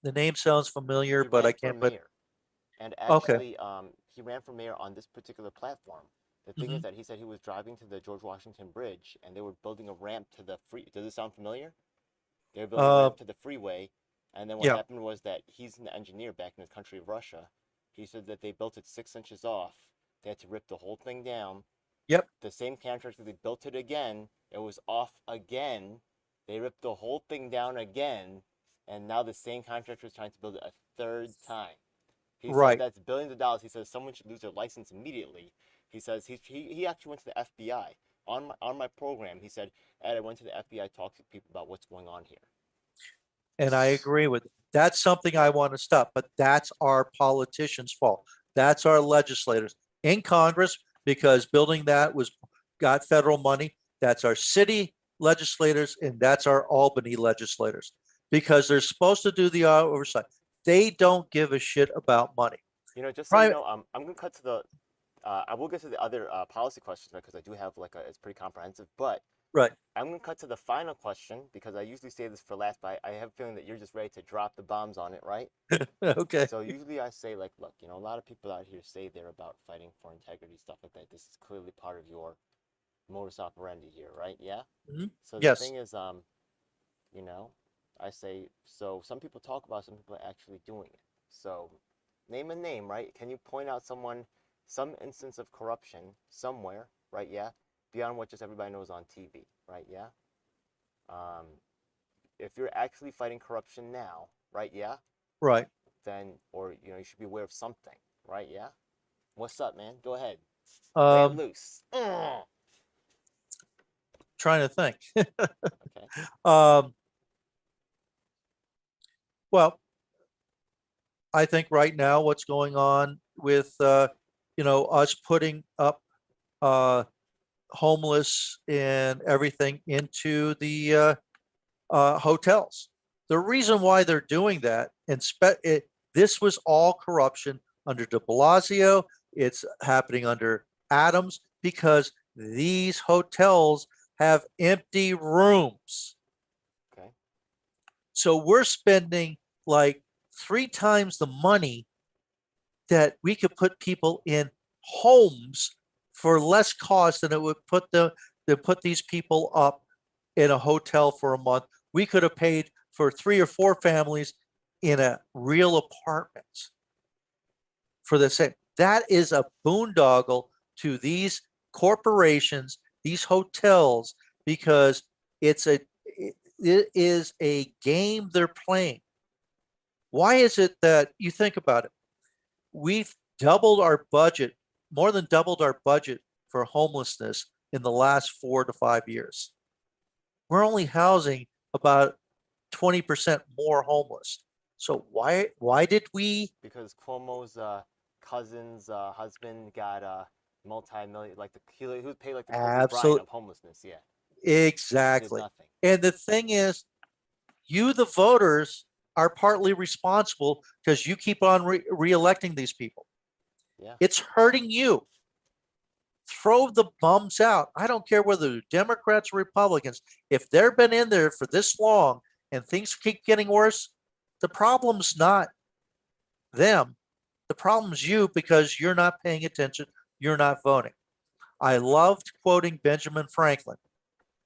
The name sounds familiar, He but I ran for can't, but mayor, and okay. actually, he ran for mayor on this particular platform. The thing Hmm. is that he said he was driving to the George Washington Bridge, and they were building a ramp to the free. Does it sound familiar? They were building a Uh, ramp to the freeway, and then what yeah, happened was that he's an engineer back in the country of Russia. He said that they built it 6 inches off. They had to rip the whole thing down. yep, The same contractor, they built it again. It was off again. They ripped the whole thing down again, and now the same contractor is trying to build it a third time. He says right. that's billions of dollars. He says someone should lose their license immediately. He says he actually went to the FBI on my program. He said, Ed, I went to the FBI, talked to people about what's going on here. And I agree with it. That's something I want to stop, but that's our politicians' fault. That's our legislators in Congress, because building that was got federal money. That's our city legislators, and that's our Albany legislators, because they're supposed to do the oversight. They don't give a shit about money. Just so you Private, know, I'm gonna cut to the. I will get to the other policy questions because I do have it's pretty comprehensive. But right? I'm gonna cut to the final question because I usually say this for last, but I have a feeling that you're just ready to drop the bombs on it, right? Okay. So usually I say like, look, a lot of people out here say they're about fighting for integrity, stuff like that. This is clearly part of your modus operandi here, right? Yeah. Mhm. So the Yes. thing is, you know, I say so. Some people talk about, some people are actually doing it. So name a name, right? Can you point out some instance of corruption somewhere, right? Yeah, beyond what just everybody knows on TV, right? Yeah. Um, if you're actually fighting corruption now, right? Yeah, Right. then or you should be aware of something, right? Yeah. What's up, man? Go ahead, lay it Um, loose. Okay. Trying to think. Um, well, I think right now what's going on with us putting up uh homeless and everything into the hotels. The reason why they're doing that, this was all corruption under De Blasio. It's happening under Adams because these hotels have empty rooms. Okay. So we're spending like three times the money that we could put people in homes for less cost than it would put these people up in a hotel for a month. We could have paid for 3 or 4 families in a real apartment for the same. That is a boondoggle to these corporations, these hotels, because it is a game they're playing. Why is it that you think about it? We've doubled our budget, more than doubled our budget for homelessness in the last 4 to 5 years. We're only housing about 20% more homeless. So why did we? Because Cuomo's cousin's husband got multi-million, like he was paid like the Kobe Bryant Absolutely, of homelessness. Yeah, and did exactly. nothing. And the thing is, you, the voters, are partly responsible because you keep on re-electing these people. Yeah, It's hurting you. Throw the bums out. I don't care whether they're Democrats or Republicans. If they've been in there for this long and things keep getting worse, the problem's not them. The problem's you, because you're not paying attention. You're not voting. I loved quoting Benjamin Franklin.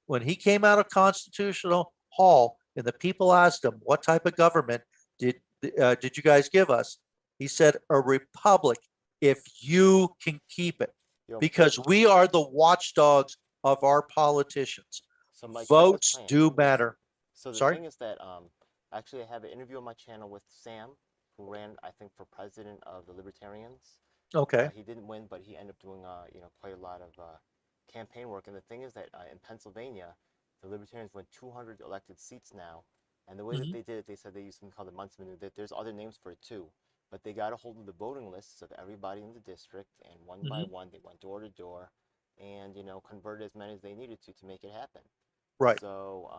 When he came out of Constitutional Hall and the people asked him, what type of government did you guys give us? He said, a republic, if you can keep it, yo, because we are the watchdogs of our politicians. so Mike, check the Votes plan. do matter. So the Sorry. thing is that actually I have an interview on my channel with Sam, who ran I think for president of the Libertarians. Okay. He didn't win, but he ended up doing quite a lot of campaign work. And the thing is that in Pennsylvania, the Libertarians won 200 elected seats now. And the way that Mm-hmm. they did it, they said they used something called the Munson Maneuver. There's other names for it too, but they got a hold of the voting lists of everybody in the district, and one by Mhm. one they went door to door, and converted as many as they needed to make it happen. Right. So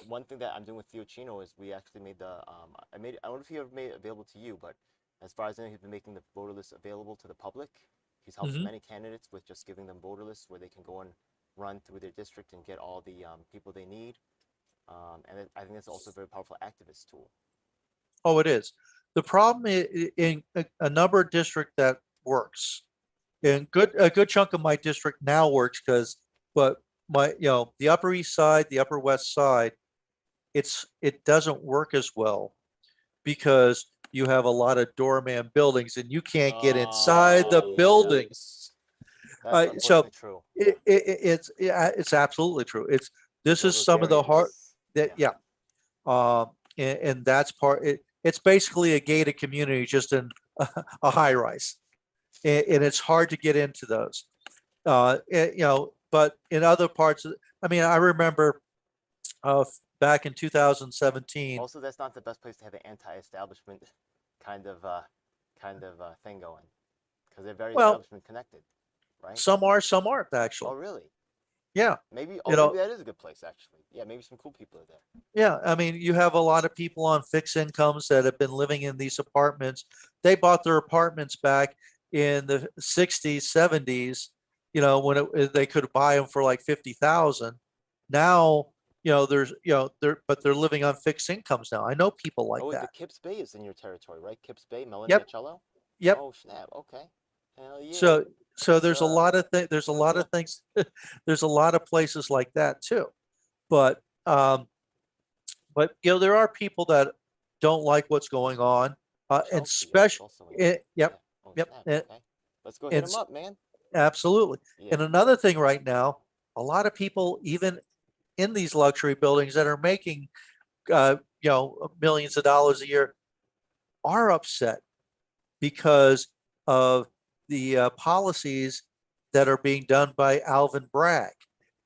one thing that I'm doing with Theochino is we actually made the I don't know if he ever made it available to you, but as far as I know, he's been making the voter list available to the public. He's helped Mhm. many candidates with just giving them voter lists where they can go and run through their district and get all the people they need. I think that's also a very powerful activist tool. Oh, it is. The problem in a number of district that works, and a good chunk of my district now works because, but the Upper East Side, the Upper West Side, it doesn't work as well because you have a lot of doorman buildings and you can't get inside the Yeah, buildings. that's So unfortunately true. Yeah, it's absolutely true. you This go to is those some of the hard areas. that Yeah. yeah. And that's it's basically a gated community just in a high rise, and it's hard to get into those. But in other parts, I mean, I remember uh, back in 2017. Also, that's not the best place to have an anti-establishment kind of thing going, because they're very Well, establishment connected, right? some aren't Oh, actually. really? Yeah, Maybe. Oh, you maybe know, that is a good place actually. Yeah, maybe some cool people are there. yeah. I mean, you have a lot of people on fixed incomes that have been living in these apartments. They bought their apartments back in the 60s, 70s, when they could buy them for like 50,000. Now, they're living on fixed incomes now. I know people like Oh, wait, the that. Kips Bay is in your territory, right? Kips Bay, Melanie Yep, Ocello? yep. Oh, snap. Okay. Hell yeah. So, so Yes, there's a sir. lot of there's a lot of things, there's a lot of places like that too. But, there are people that don't like what's going on, and Chelsea, oh, it's special, also in there. Yeah. yep, Oh, yep, snap. and, Okay. Let's go hit and him up, man. absolutely. Yeah. And another thing right now, a lot of people, even in these luxury buildings that are making, millions of dollars a year, are upset because of the policies that are being done by Alvin Bragg.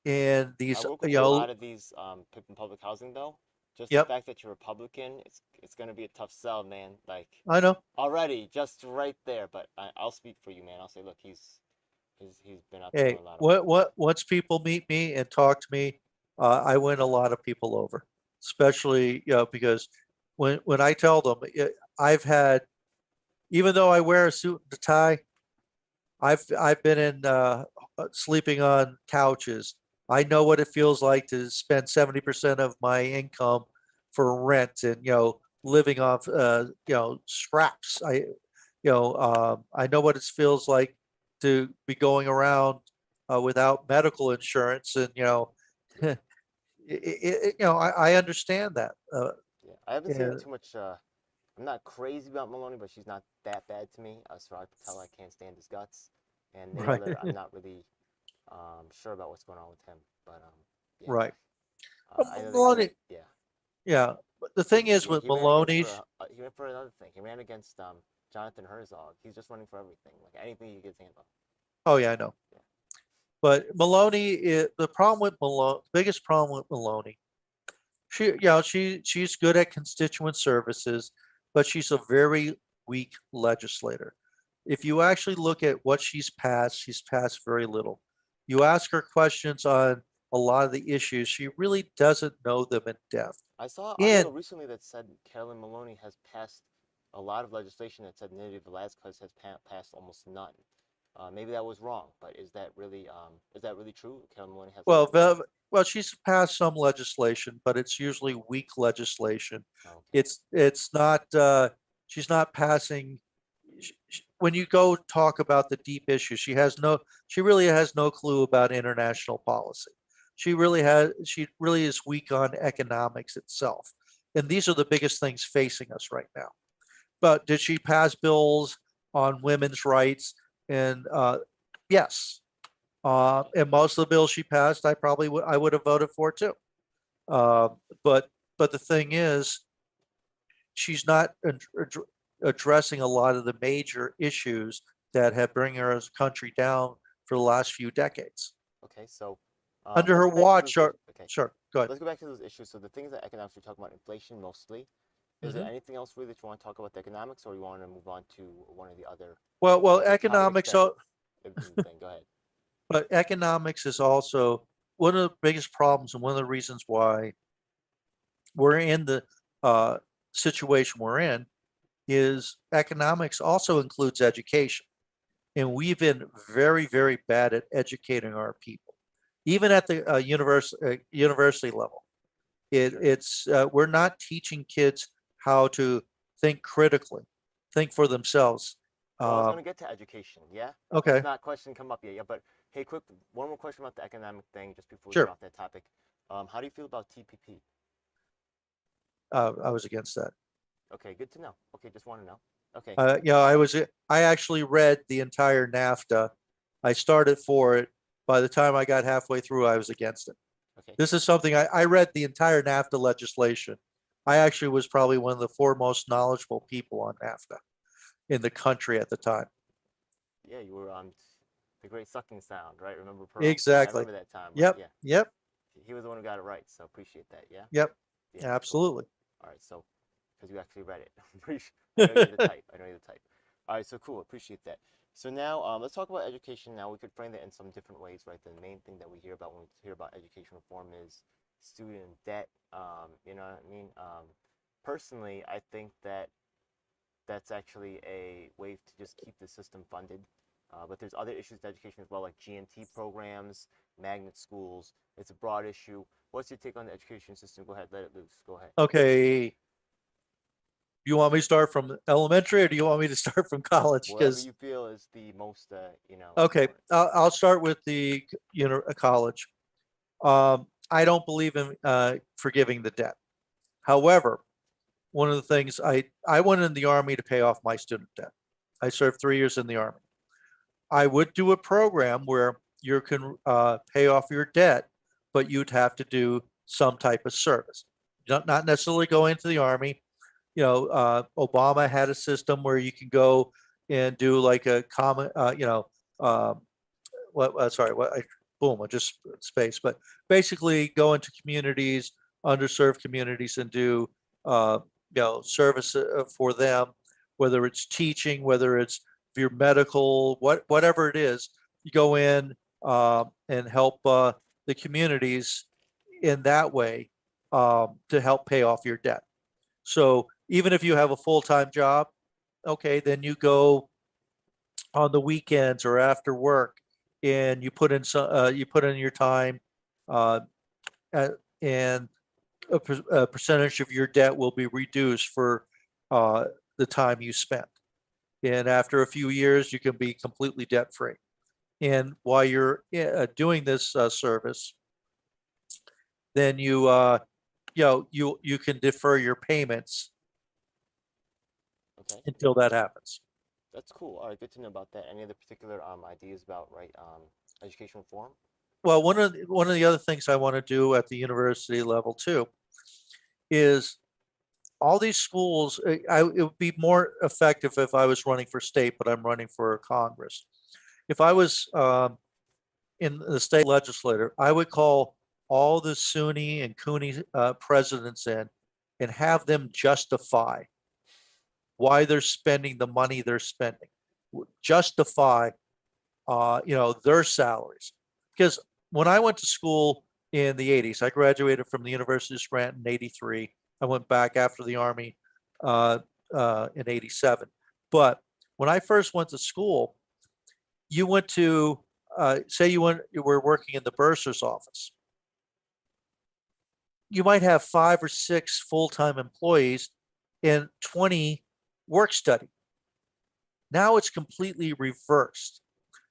And I these, work with a lot of these people in public housing though. Just the yep, fact that you're Republican, it's gonna be a tough sell, man. Like I know. already, just right there. But I'll speak for you, man. I'll say, look, he's been out there Hey, doing a lot of work. once people meet me and talk to me, I win a lot of people over, especially, because when I tell them, I've had, even though I wear a suit and a tie, I've been in, sleeping on couches. I know what it feels like to spend 70% of my income for rent and, living off, scraps. I know what it feels like to be going around, without medical insurance, and, I understand that. Yeah, I haven't seen And too much. I'm not crazy about Maloney, but she's not that bad to me. Suraj Patel, I can't stand his guts, and right, Naylor, I'm not really sure about what's going on with him. But yeah, right. I know that Maloney, yeah, yeah. But the thing is with he ran against Maloney, for he ran for another thing. He ran against Jonathan Herzog. He's just running for everything, like anything he gets hand on. oh yeah, I know. Yeah. But the problem with Maloney, biggest problem with Maloney, she's good at constituent services, but she's a very weak legislator. If you actually look at what she's passed very little. You ask her questions on a lot of the issues, she really doesn't know them in depth. I saw an And article recently that said Carolyn Maloney has passed a lot of legislation that said Nydia Velazquez has passed almost none. Maybe that was wrong, but is that really true? Carolyn Maloney has well, like she's passed some legislation, but it's usually weak legislation. oh, okay, It's not, she's not passing. When you go talk about the deep issues, she really has no clue about international policy. She really is weak on economics itself. And these are the biggest things facing us right now. But did she pass bills on women's rights? And, yes, and most of the bills she passed, I would have voted for too. Uh, but the thing is, she's not addressing a lot of the major issues that have bring our country down for the last few decades. okay. So Under let's her go back to watch, those. Okay, sure, go ahead. let's go back to those issues. So the things that economics we're talking about, inflation mostly. Is there Mhm. anything else really that you want to talk about the economics, or you want to move on to one of the other Well, topics economics, that in the thing? Go ahead. but economics is also one of the biggest problems and one of the reasons why we're in the uh, situation we're in is economics also includes education. And we've been very, very bad at educating our people, even at the university level. Sure. It's we're not teaching kids how to think critically, think for themselves. Well, I was Um, going to get to education. Yeah, it's okay, not question come up yet. Yeah, but hey, quick, one more question about the economic thing, just before we get sure. off that topic. How do you feel about TPP? I was against that. Okay, good to know. Okay, just want to know. Okay. I Um, was. I actually read the entire NAFTA. I started for it. By the time I got halfway through, I was against it. okay. This is something I read the entire NAFTA legislation. I actually was probably one of the foremost knowledgeable people on NAFTA in the country at the time. Yeah, you were on the Great Sucking Sound, right? Remember Pearl? Yeah, I Exactly. remember that time. Right? Yep. Yeah, Yep. he was the one who got it right. So appreciate that. Yeah. Yep. Yeah. Cool. Absolutely. All right. So because you actually read it, I know you're the type. I know you're the type. All right. So cool. Appreciate that. So now let's talk about education. Now we could frame that in some different ways, right? The main thing that we hear about when we hear about education reform is student debt. You know what I mean? Personally, I think that that's actually a way to just keep the system funded. But there's other issues with education as well, like GNT programs, magnet schools. It's a broad issue. What's your take on the education system? Go ahead, let it loose. Go ahead. Okay. You want me to start from elementary or do you want me to start from college? Wherever Because you feel is the most, okay, important. I'll start with the college. I don't believe in forgiving the debt. However, one of the things I went in the army to pay off my student debt. I served 3 years in the army. I would do a program where you can pay off your debt, but you'd have to do some type of service. Not necessarily go into the army. Obama had a system where you can go and do like a common, um, sorry, boom, I just space, but basically go into communities, underserved communities, and do uh, service for them, whether it's teaching, whether it's if you're medical, whatever it is, you go in and help the communities in that way to help pay off your debt. So even if you have a full-time job, okay, then you go on the weekends or after work and you put in your time uh, and a percentage of your debt will be reduced for uh, the time you spent. And after a few years, you can be completely debt free. And while you're doing this service, then you can defer your payments Okay, until that happens. that's cool. All right, good to know about that. Any other particular ideas about right education reform? Well, one of the other things I want to do at the university level too is all these schools. It would be more effective if I was running for state, but I'm running for Congress. If I was in the state legislature, I would call all the SUNY and CUNY presidents in and have them justify why they're spending the money they're spending, justify their salaries. Because when I went to school in the 80s, I graduated from the University of Scranton in 83. I went back after the Army uh, in 87. But when I first went to school, you went to, say you were working in the bursar's office. You might have 5 or 6 full-time employees and 20 work study. Now it's completely reversed.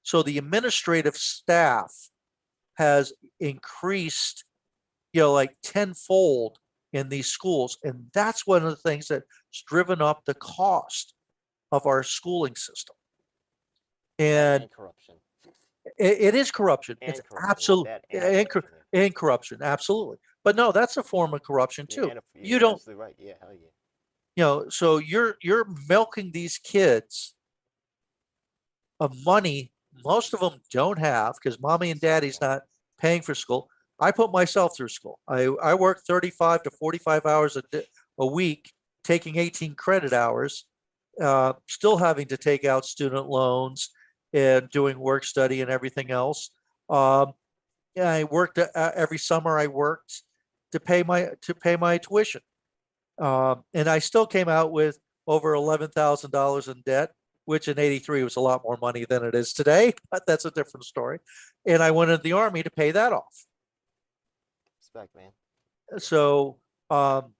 So the administrative staff has increased, like tenfold in these schools. And that's one of the things that's driven up the cost of our schooling system. That And and corruption. it is corruption. It's And corruption, yeah. absolute That and and, corruption, yeah. and corruption, absolutely. But no, that's a form of corruption Yeah, too. You you're don't, absolutely right. Yeah, hell yeah. so you're milking these kids of money most of them don't have because mommy and daddy's Exactly. not paying for school. I put myself through school. I work 35 to 45 hours a week taking 18 credit hours, still having to take out student loans and doing work study and everything else. Um, yeah, I worked every summer. I worked to pay my tuition, and I still came out with over $11,000 in debt, which in '83 was a lot more money than it is today. But that's a different story. And I went into the army to pay that off. Respect, man. So, um,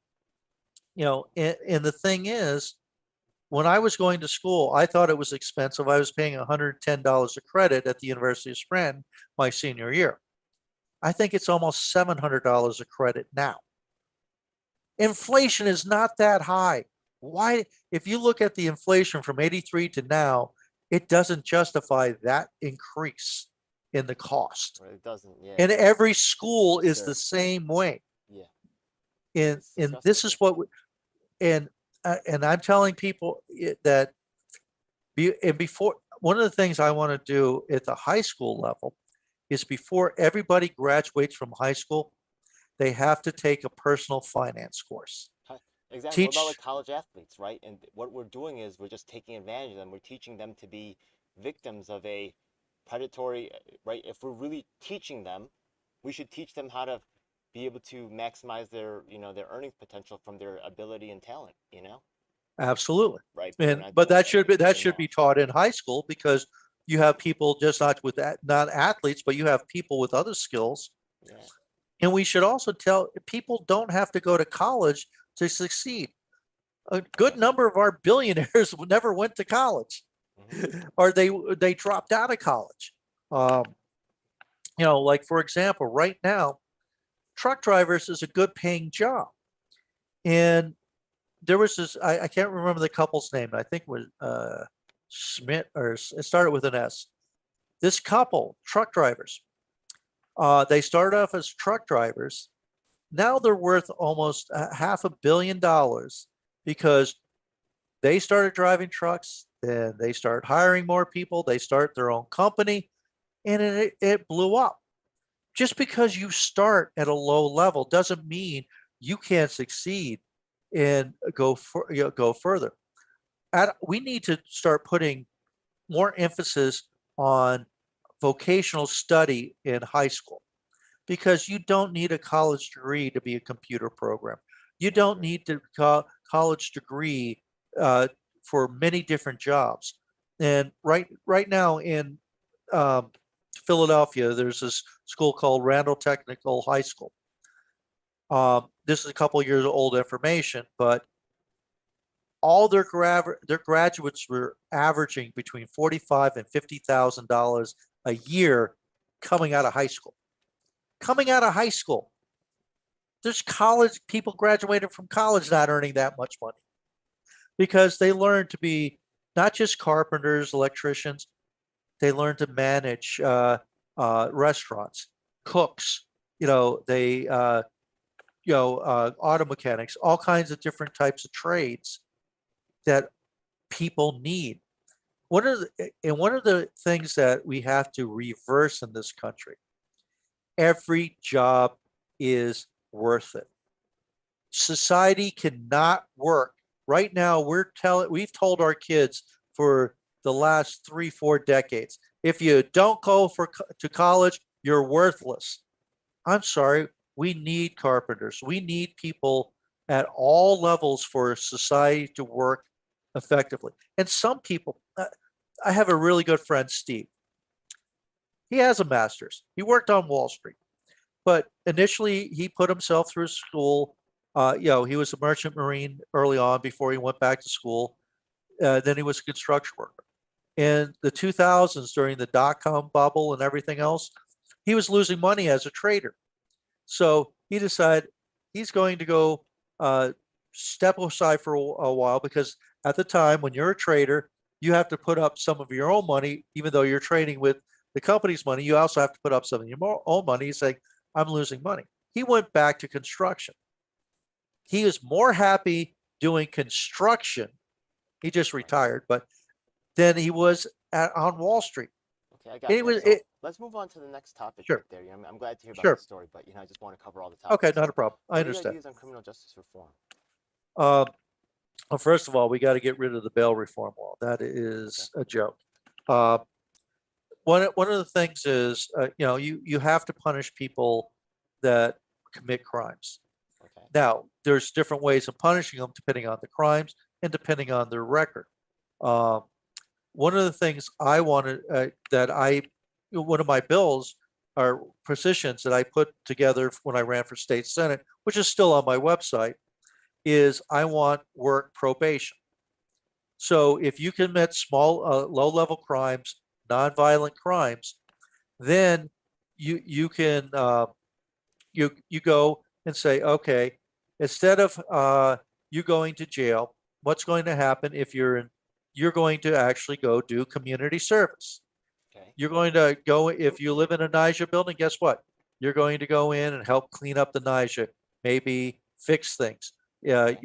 and the thing is, when I was going to school, I thought it was expensive. I was paying $110 a credit at the University of Scranton my senior year. I think it's almost $700 a credit now. Inflation is not that high. Why, if you look at the inflation from '83 to now, it doesn't justify that increase in the cost. Or it doesn't, yeah. And every school Yes, is sir. the same way. Yeah. And this is what, and I'm telling people that before, one of the things I want to do at the high school level is before everybody graduates from high school, they have to take a personal finance course. Exactly. What about like Teach, college athletes, right? And what we're doing is we're just taking advantage of them. We're teaching them to be victims of a predatory, right? If we're really teaching them, we should teach them how to be able to maximize their, their earning potential from their ability and talent, absolutely. right? But we're And not but doing that that should anymore. be taught in high school, because you have people just not with that, not athletes, but you have people with other skills. Yeah. And we should also tell people don't have to go to college to succeed. A good number of our billionaires never went to college, or they dropped out of college. Um, like for example, right now, truck drivers is a good paying job. And there was this, I can't remember the couple's name. I think it was Schmidt, or it started with an S. This couple, truck drivers, they started off as truck drivers. Now they're worth almost $500 million because they started driving trucks, then they start hiring more people, they start their own company, and it blew up. Just because you start at a low level doesn't mean you can't succeed and go further. We need to start putting more emphasis on vocational study in high school, because you don't need a college degree to be a computer programmer. You don't need to college degree for many different jobs. And right now in um, Philadelphia, there's this school called Randall Technical High School. This is a couple years old information, but all their graduates were averaging between $45,000 and $50,000 a year coming out of high school. Coming out of high school, there's college people graduated from college not earning that much money, because they learned to be not just carpenters, electricians. They learned to manage restaurants, cooks. Auto mechanics, all kinds of different types of trades that people need. One of the things that we have to reverse in this country, every job is worth it. Society cannot work. Right now, we've told our kids for the last 3-4 decades, if you don't go to college, you're worthless. I'm sorry, we need carpenters. We need people at all levels for society to work effectively. And some people, I have a really good friend, Steve. He has a master's. He worked on Wall Street, but initially he put himself through school. He was a merchant marine early on before he went back to school. Then he was a construction worker. In the 2000s, during the dot-com bubble and everything else, he was losing money as a trader. So he decided he's going to go step aside for a while, because at the time when you're a trader, you have to put up some of your own money, even though you're trading with the company's money. You also have to put up some of your own money. He's saying, I'm losing money. He went back to construction. He is more happy doing construction. He just retired, but then he was on Wall Street. Okay, I got It that. was So let's move on to the next topic right sure, there. I'm glad to hear about sure. this story, but I just want to cover all the Okay, topics. not So, a problem. I what are your understand. ideas on criminal justice reform? Uh, Well, first of all, we got to get rid of the bail reform law. That Okay. is a joke. Uh, one of the things is, you have to punish people that commit crimes. Okay. Now, there's different ways of punishing them depending on the crimes and depending on their record. Um, one of the things I wanted one of my bills or positions that I put together when I ran for state senate, which is still on my website, is I want work probation. So if you commit small, low-level crimes, nonviolent crimes, then you can you go and say, okay, instead of you going to jail, what's going to happen if you're going to actually go do community service. Okay. You're going to go, if you live in a NYCHA building, guess what? You're going to go in and help clean up the NYCHA, maybe fix things, Okay.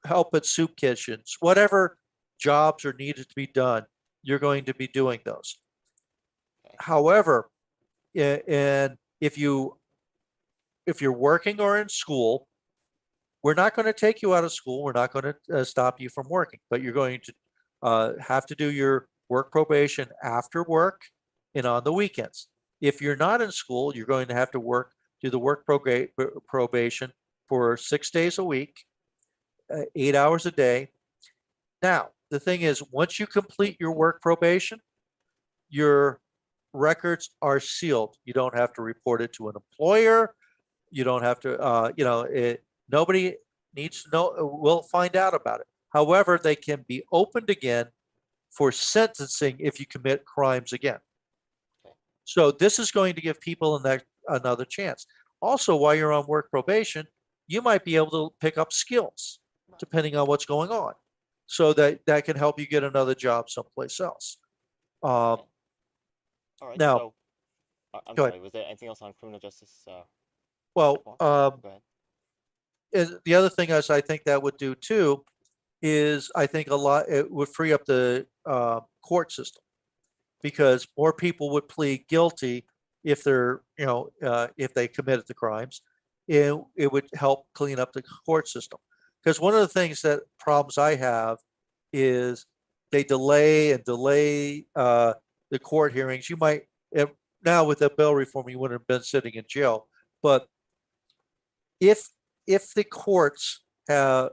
help at soup kitchens, whatever jobs are needed to be done, you're going to be doing those. Okay. However, and if you're working or in school, we're not going to take you out of school. We're not going to stop you from working, but you're going to have to do your work probation after work and on the weekends. If you're not in school, you're going to have to do the work probation for 6 days a week, 8 hours a day. Now, the thing is, once you complete your work probation, your records are sealed. You don't have to report it to an employer. You don't have to, nobody needs to know, will find out about it. However, they can be opened again for sentencing if you commit crimes again. Okay. So this is going to give people another chance. Also, while you're on work probation, you might be able to pick up skills depending on what's going on. So that can help you get another job someplace else. Okay. All right. Now, So, I'm go ahead. sorry. Was there anything else on criminal justice Well, reform? Go ahead. the other thing is I think that would do too is I think it would free up the court system because more people would plead guilty if if they committed the crimes. It would help clean up the court system. Because one of the problems I have is they delay and delay the court hearings. You might, now with the bail reform, you wouldn't have been sitting in jail. But if the courts have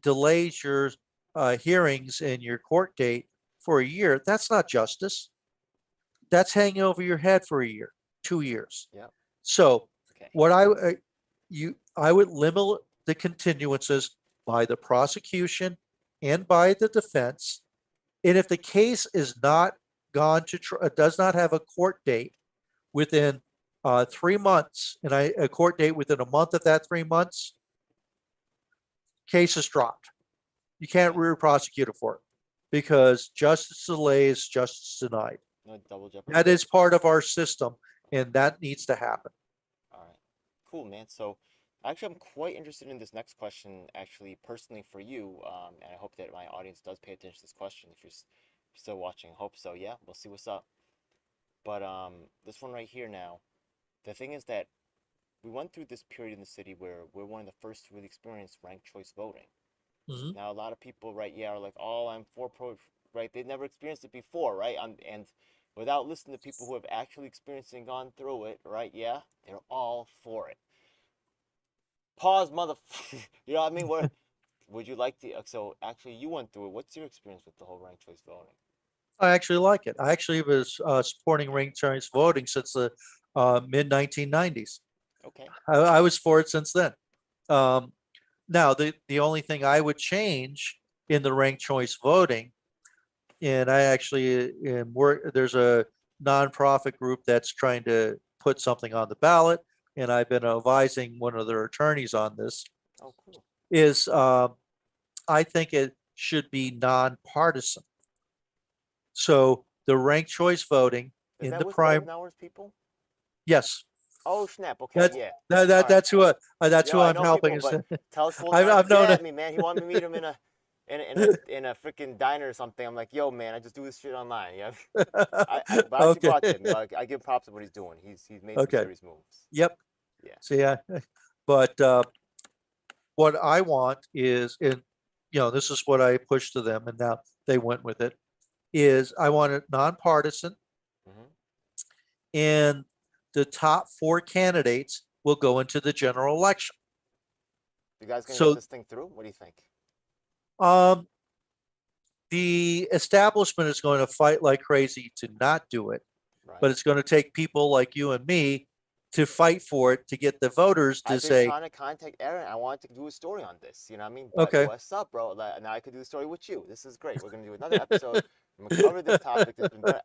delays your hearings and your court date for a year, that's not justice. That's hanging over your head for a year, 2 years. Yeah. So Okay. what I would limit the continuances by the prosecution and by the defense. And if the case is not gone to does not have a court date within 3 months, and a court date within a month of that 3 months, case is dropped. You can't re-prosecute it for it because justice delays, justice denied. No double jeopardy. That is part of our system, and that needs to happen. All right. Cool, man. So, actually, I'm quite interested in this next question, actually, personally for you. And I hope that my audience does pay attention to this question. If you're still watching, I hope so. Yeah, we'll see what's up. But this one right here now, the thing is that we went through this period in the city where we're one of the first to really experience ranked choice voting. Mhm. Now, a lot of people, right, yeah, are like, oh, I'm for pro, right? They've never experienced it before, right? And without listening to people who have actually experienced and gone through it, right? Yeah, they're all for it. Pause, mother. You know what I mean? What would you like to? So actually, you went through it. What's your experience with the whole ranked choice voting? I actually like it. I actually was supporting ranked choice voting since the mid 1990s. Okay. I was for it since then. Um, Now, the only thing I would change in the ranked choice voting, and I actually there's a nonprofit group that's trying to put something on the ballot, and I've been advising one of their attorneys on this, Oh, cool. is I think it should be nonpartisan. So the ranked choice voting Is in that the with prime, golden hours people? yes, Oh, snap. Okay, that, yeah. All that right. that's Yo, who I I'm know helping. people, but tell us full time to I've get known at it. me, man. He wanted me to meet him in a freaking diner or something. I'm like, yo, man, I just do this shit online. Yeah. But I should go Okay. out to him. I give props to what he's doing. He's made some Okay. serious moves. Yep. Yeah. See, but what I want is, and this is what I pushed to them, and now they went with it. Is I want it nonpartisan, Hmm. and the top four candidates will go into the general election. You guys gonna get So, this thing through? What do you think? um, the establishment is going to fight like crazy to not do it, but Right. it's going to take people like you and me to fight for it to get the voters to I've been say, trying to contact Aaron. I wanted to do a story on this. You know what I mean? But okay, what's up, bro? Now I could do a story with you. This is great. We're gonna do another episode. I'm gonna cover this topic.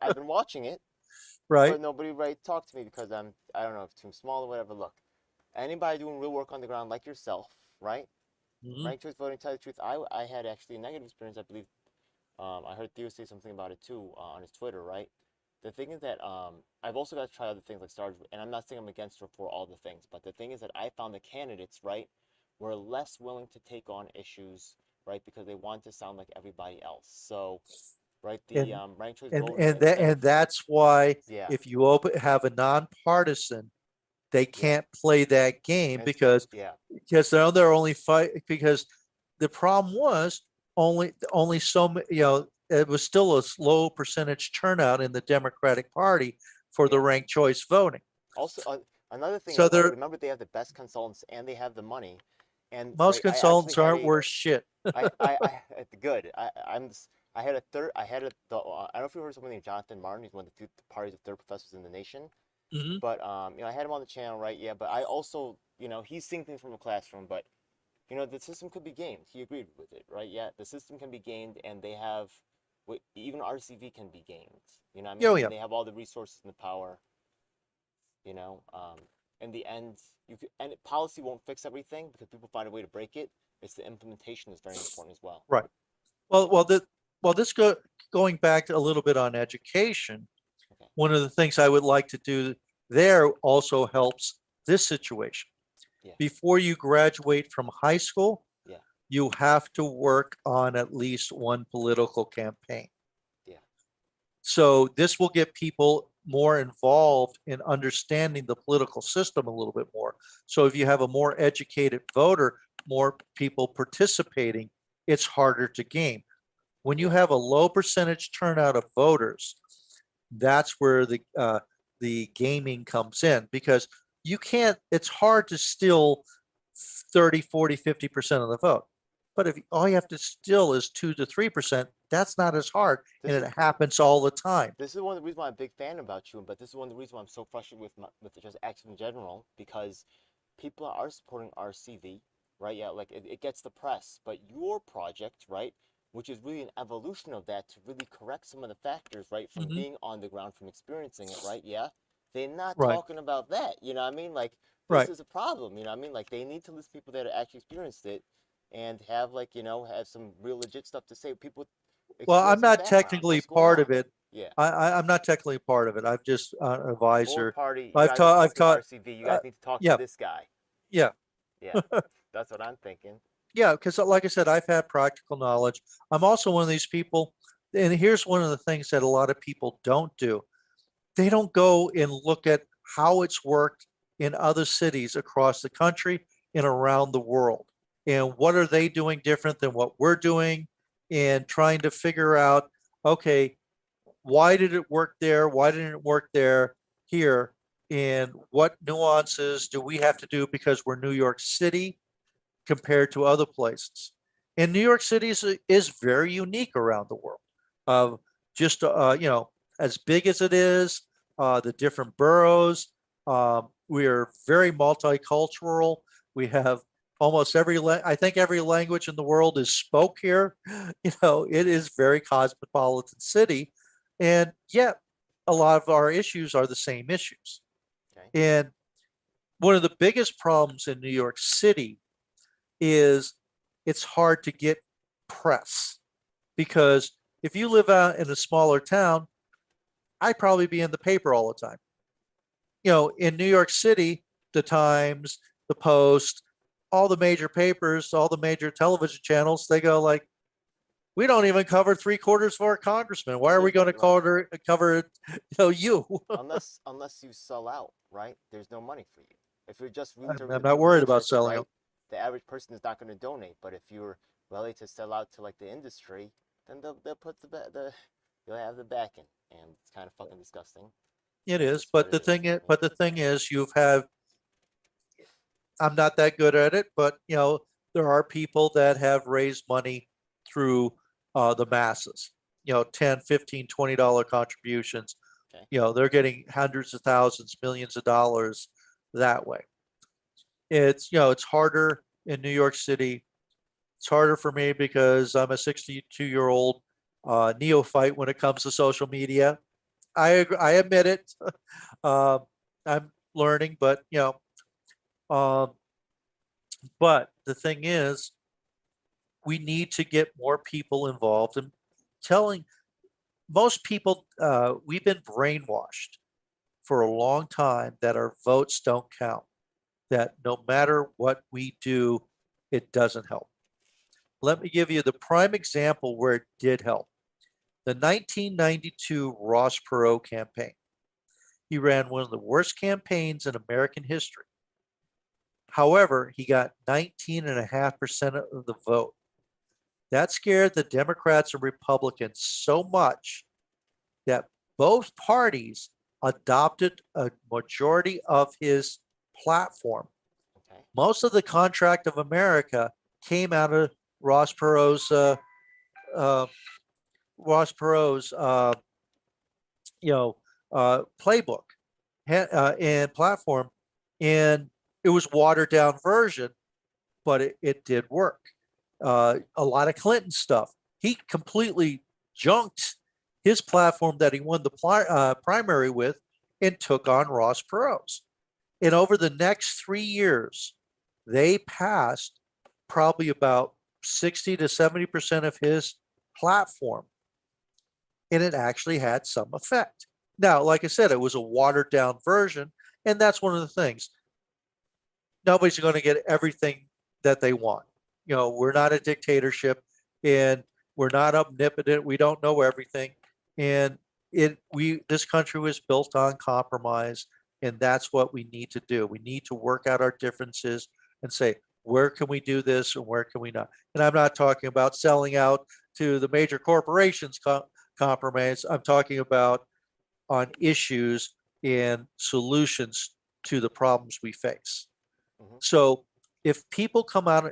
I've been watching it, right? but nobody right talk to me because I don't know if too small or whatever. Look, anybody doing real work on the ground like yourself, right? Mhm. Ranked choice voting. Tell you the truth, I had actually a negative experience. I believe I heard Theo say something about it too on his Twitter, right? The thing is that I've also got to try other things like stars, and I'm not saying I'm against or for all the things, but the thing is that I found the candidates, right, were less willing to take on issues, right, because they want to sound like everybody else. So, right, the And ranked choice and voting and that instead of and that's why yeah, if you have a nonpartisan, they yeah, can't play that game it's good, yeah, because they're only fight because the problem was only it was still a low percentage turnout in the Democratic Party for the yeah. ranked choice voting. Also, another thing So is right. they're Remember, they have the best consultants and they have the money, and most right, I actually consultants had aren't a worth shit. good. I had a third. I had a. I don't know if you heard someone named Jonathan Martin. He's one of the two parties of third professors in the nation. Mhm. But I had him on the channel, right? Yeah. But I also, he's seeing things from a classroom. But the system could be gamed. He agreed with it, right? Yeah, the system can be gamed, and they have, even RCV can be gamed. You know what I mean? Oh And yeah. they have all the resources and the power. You know, in the end, and policy won't fix everything because people find a way to break it. It's the implementation is very important as well. Right. Well, going back a little bit on education, Okay. one of the things I would like to do there also helps this situation. Yeah. Before you graduate from high school, Yeah. you have to work on at least one political campaign. Yeah. So this will get people more involved in understanding the political system a little bit more. So if you have a more educated voter, more people participating, it's harder to game. When you Yeah. have a low percentage turnout of voters, that's where the gaming comes in because you can't, it's hard to steal 30, 40, 50% of the vote. But if all you have to steal is 2 to 3%, that's not as hard. And This is it happens all the time. this is one of the reasons why I'm a big fan about you, but this is one of the reasons why I'm so frustrated with just acts in general because people are supporting RCV, right? Yeah, like it gets the press, but your project, right, which is really an evolution of that to really correct some of the factors, right, from Mhm. being on the ground, from experiencing it, right? Yeah, they're not Right, talking about that. You know what I mean? Like this right. is a problem. You know what I mean? Like they need to list people that have actually experienced it and have like have some real legit stuff to say. People Well, I'm experiencing not background. technically What's going part of on? it. Yeah. I'm not technically part of it. I'm just an Board advisor. party, you I've guys need to taught, I've talk to taught, RCV. You guys need to talk to yeah, this guy. yeah. Yeah, that's what I'm thinking. Yeah, because like I said, I've had practical knowledge. I'm also one of these people, and here's one of the things that a lot of people don't do. They don't go and look at how it's worked in other cities across the country and around the world. And what are they doing different than what we're doing? And trying to figure out, okay, why did it work there? Why didn't it work there here? And what nuances do we have to do because we're New York City compared to other places? And New York City is very unique around the world. Of just as big as it is, the different boroughs. We are very multicultural. We have almost I think every language in the world is spoke here. It is very cosmopolitan city, and yet a lot of our issues are the same issues. Okay. And one of the biggest problems in New York City is it's hard to get press because if you live out in a smaller town, I'd probably be in the paper all the time. In New York City, the Times, the Post, all the major papers, all the major television channels, they go like, we don't even cover 3/4 of our congressman. Why are we going to Right. cover you? Unless you sell out, right? There's no money for you. If you're just rooting to I'm the not people's worried about interests, selling right? them. the average person is not going to donate. But if you're willing to sell out to like the industry, then they'll put you'll have the backing, and it's kind of fucking disgusting. It That's is, just what it is. Yeah. but the thing is, I'm not that good at it, but there are people that have raised money through the masses, 10, 15, $20 contributions. Okay. They're getting hundreds of thousands, millions of dollars that way. It's harder in New York City. It's harder for me because I'm a 62-year-old neophyte when it comes to social media. I agree, I admit it. Um, I'm learning, um, but the thing is, we need to get more people involved in telling most people, we've been brainwashed for a long time that our votes don't count, that no matter what we do, it doesn't help. Let me give you the prime example where it did help. The 1992 Ross Perot campaign. He ran one of the worst campaigns in American history. However, he got 19.5% of the vote. That scared the Democrats and Republicans so much that both parties adopted a majority of his platform. Okay. Most of the contract of America came out of Ross Perot's uh, Ross Perot's playbook and platform, and it was watered down version, but it did work. A lot of Clinton stuff. He completely junked his platform that he won the primary with and took on Ross Perot's. And over the next 3 years, they passed probably about 60 to 70% of his platform. And it actually had some effect. Now, like I said, it was a watered down version. And that's one of the things. Nobody's going to get everything that they want. We're not a dictatorship and we're not omnipotent. We don't know everything. And this country was built on compromise. And that's what we need to do. We need to work out our differences and say, where can we do this and where can we not? And I'm not talking about selling out to the major corporations compromise. I'm talking about on issues and solutions to the problems we face. Mm-hmm. So if people come out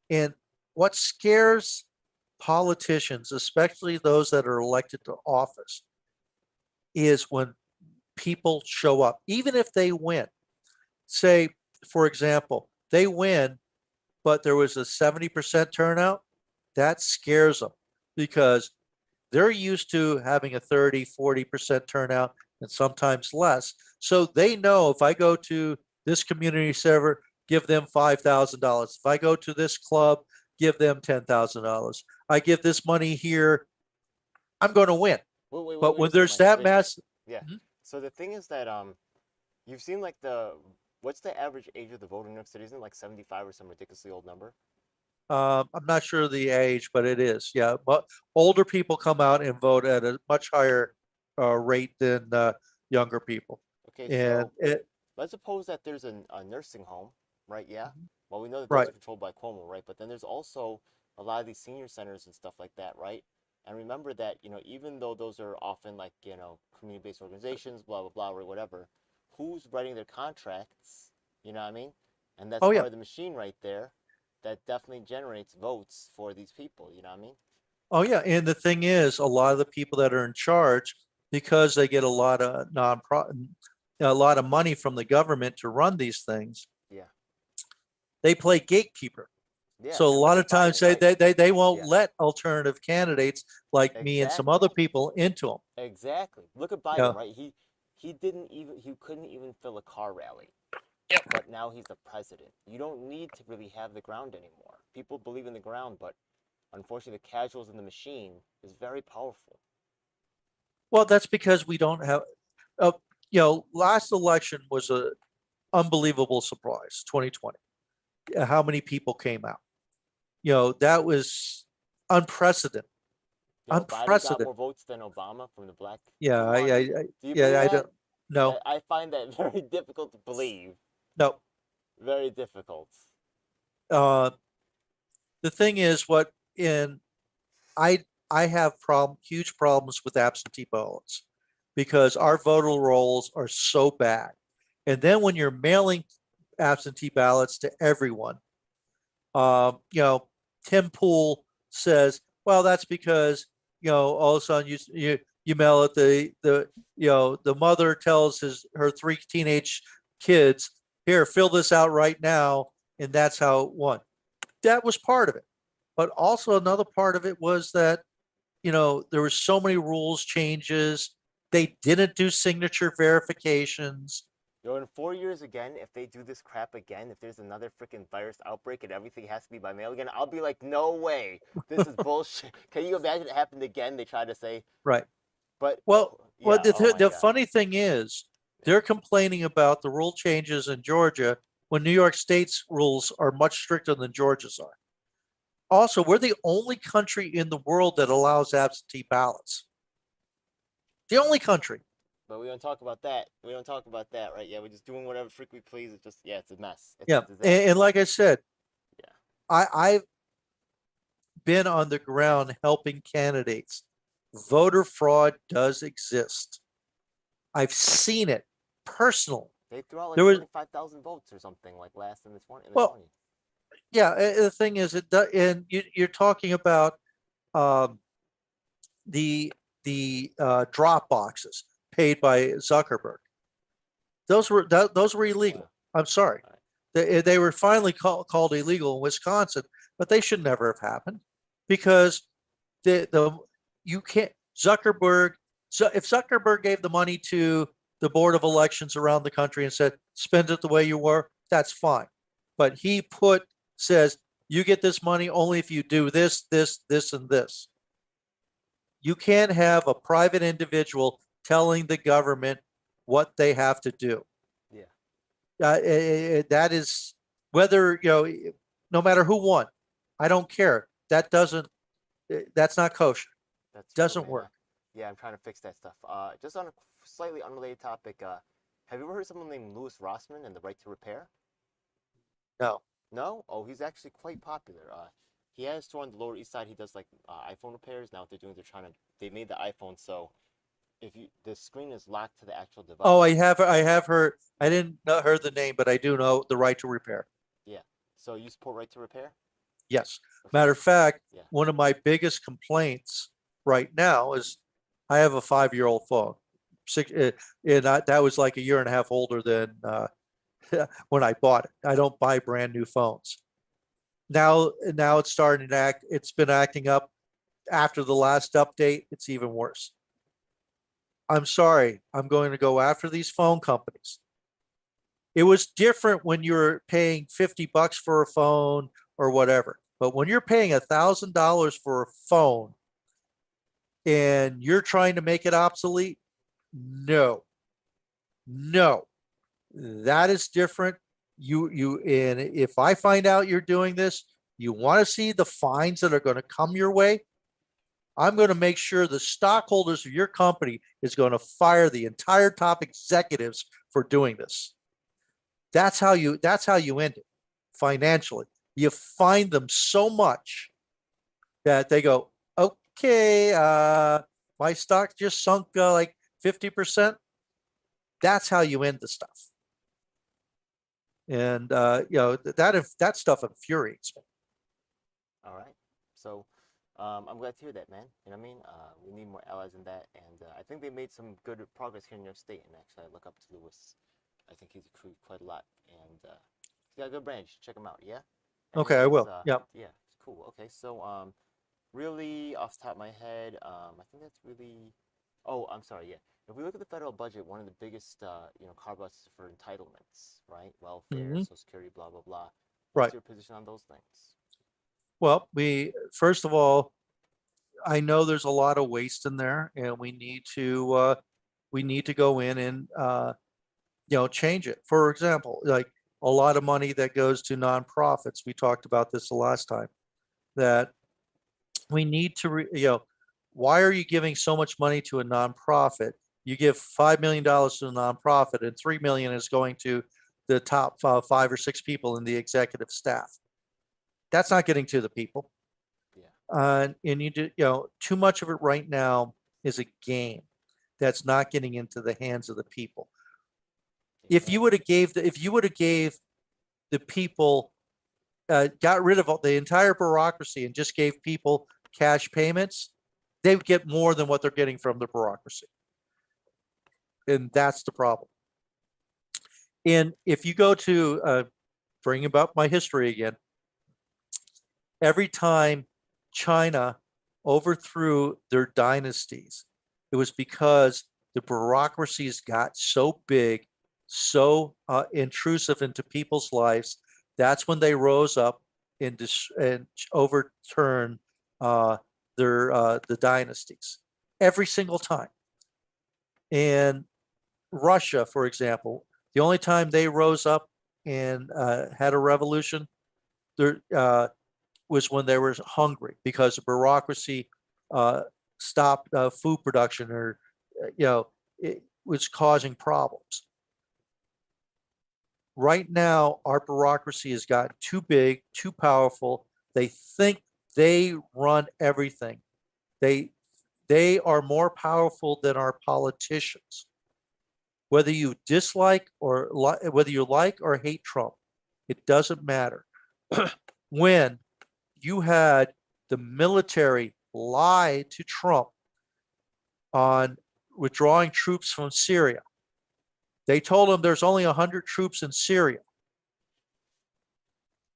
and what scares politicians, especially those that are elected to office, is when people show up, even if they win. Say, for example, they win, but there was a 70% turnout. That scares them because they're used to having a 30, 40% turnout and sometimes less. So they know if I go to this community server, give them $5,000. If I go to this club, give them $10,000. I give this money here, I'm going to win. But when there's that mass, yeah. So the thing is that you've seen like what's the average age of the vote in New York City? Isn't it like 75 or some ridiculously old number? I'm not sure the age, but it is. Yeah, but older people come out and vote at a much higher rate than younger people. Okay, And so let's suppose that there's a nursing home, right? Yeah. Well, we know that those right. are controlled by Cuomo, right? But then there's also a lot of these senior centers and stuff like that, right? And remember that, even though those are often like, community-based organizations, blah, blah, blah, or whatever, who's writing their contracts? You know what I mean? And that's Oh part yeah. of the machine right there that definitely generates votes for these people. You know what I mean? Oh yeah. And the thing is, a lot of the people that are in charge, because they get a lot of a lot of money from the government to run these things, Yeah. they play gatekeeper. Yeah. So a And look lot of at times Biden, right? they won't Yeah. let alternative candidates like me and some Exactly. other people into them. Exactly. Look at Biden, Yeah. right? He couldn't even fill a car rally. Yep. But now he's the president. You don't need to really have the ground anymore. People believe in the ground, but unfortunately the casuals in the machine is very powerful. Well, that's because we don't have, uh, last election was a unbelievable surprise, 2020. How many people came out? That was unprecedented. Biden got Unprecedented. more votes than Obama from the black Yeah, voters. Do you believe yeah, I that? don't. No, I find that very difficult to believe. no. Very difficult. uh, the thing is, what in I I have huge problems with absentee ballots because our voter rolls are so bad. And then when you're mailing absentee ballots to everyone, you know, Tim Pool says, well, that's because, all of a sudden you mail it, the mother tells her three teenage kids, here, fill this out right now, and that's how it won. That was part of it. But also another part of it was that, there were so many rules changes. They didn't do signature verifications. Yo, in 4 years again, if they do this crap again, if there's another freaking virus outbreak and everything has to be by mail again, I'll be like, no way. This is bullshit. Can you imagine it happened again? They try to say, Right. but Well, yeah, oh my the God. funny thing is, Yeah. they're complaining about the rule changes in Georgia when New York State's rules are much stricter than Georgia's are. Also, we're the only country in the world that allows absentee ballots. The only country. But we don't talk about that. We don't talk about that, right? Yeah, we're just doing whatever freak we please. It's just, yeah, it's a mess. It's a Yeah. disaster. And like I said, Yeah. I've been on the ground helping candidates. Voter fraud does exist. I've seen it personally. They threw out like There was, 75,000 votes or something like last in the 20 in the well, 20. yeah, the thing is, and you're talking about um, the drop boxes paid by Zuckerberg. Those were illegal. Wow. I'm sorry. All right. They were finally called illegal in Wisconsin, but they should never have happened because the you can't Zuckerberg. So if Zuckerberg gave the money to the board of elections around the country and said spend it the way you were, that's fine. But he says you get this money only if you do this, this, this, and this. You can't have a private individual telling the government what they have to do. Yeah. That is whether, no matter who won, I don't care. That's not kosher. That's true, Doesn't man. work. Yeah, I'm trying to fix that stuff. Just on a slightly unrelated topic, have you ever heard of someone named Louis Rossman and the Right to Repair? No. No? Oh, he's actually quite popular. He has a store on the Lower East Side. He does like iPhone repairs. Now what they're doing, they made the iPhone so if you the screen is locked to the actual Oh, device. I have heard. I didn't know, heard the name, but I do know the right to repair. Yeah. So you support Right to Repair? Yes. Okay. Matter of fact, Yeah. one of my biggest complaints right now is I have a 5-year-old phone. That was like a year and a half older than when I bought it. I don't buy brand new phones. Now it's starting to it's been acting up after the last update. It's even worse. I'm sorry. I'm going to go after these phone companies. It was different when you were paying $50 for a phone or whatever. But when you're paying $1,000 for a phone and you're trying to make it obsolete, no, no, that is different. And if I find out you're doing this, you want to see the fines that are going to come your way. I'm going to make sure the stockholders of your company is going to fire the entire top executives for doing this. That's how you end it financially. You find them so much that they go, okay, my stock just sunk like 50%. That's how you end the stuff. And that stuff infuriates me. All right. So I'm glad to hear that, man. You know what I mean? We need more allies in that, and I think they made some good progress here in your state. And actually, I look up to Lewis. I think he's improved quite a lot, and he's got a good brand. You should check him out. Yeah. Okay, I Anyways, will. Yeah. yeah, it's cool. Okay, so really off the top of my head, I think that's really. Oh, I'm sorry. Yeah. If we look at the federal budget, one of the biggest, car busts for entitlements, right? Welfare, Mhm. Social Security, blah blah blah. What's Right. your position on those things? Well, first of all, I know there's a lot of waste in there, and we need to go in and change it. For example, like a lot of money that goes to nonprofits. We talked about this the last time. That we need to, why are you giving so much money to a nonprofit? You give $5 million to a nonprofit, and 3 million is going to the top 5 or 6 people in the executive staff. That's not getting to the people. Yeah. And too much of it right now is a game that's not getting into the hands of the people. If you would Exactly. have gave the people, got rid of the entire bureaucracy and just gave people cash payments, they would get more than what they're getting from the bureaucracy. And that's the problem. And if you go to, bringing up my history again, every time China overthrew their dynasties, it was because the bureaucracies got so big, so intrusive into people's lives. That's when they rose up and overturned uh, the dynasties every single time. And Russia, for example, the only time they rose up and had a revolution, there was when they were hungry because the bureaucracy uh, stopped food production, or it was causing problems. Right now, our bureaucracy has gotten too big, too powerful. They think they run everything. They they are more powerful than our politicians. Whether you dislike or whether you like or hate Trump, it doesn't matter. When you had the military lie to Trump on withdrawing troops from Syria, they told him there's only 100 troops in Syria.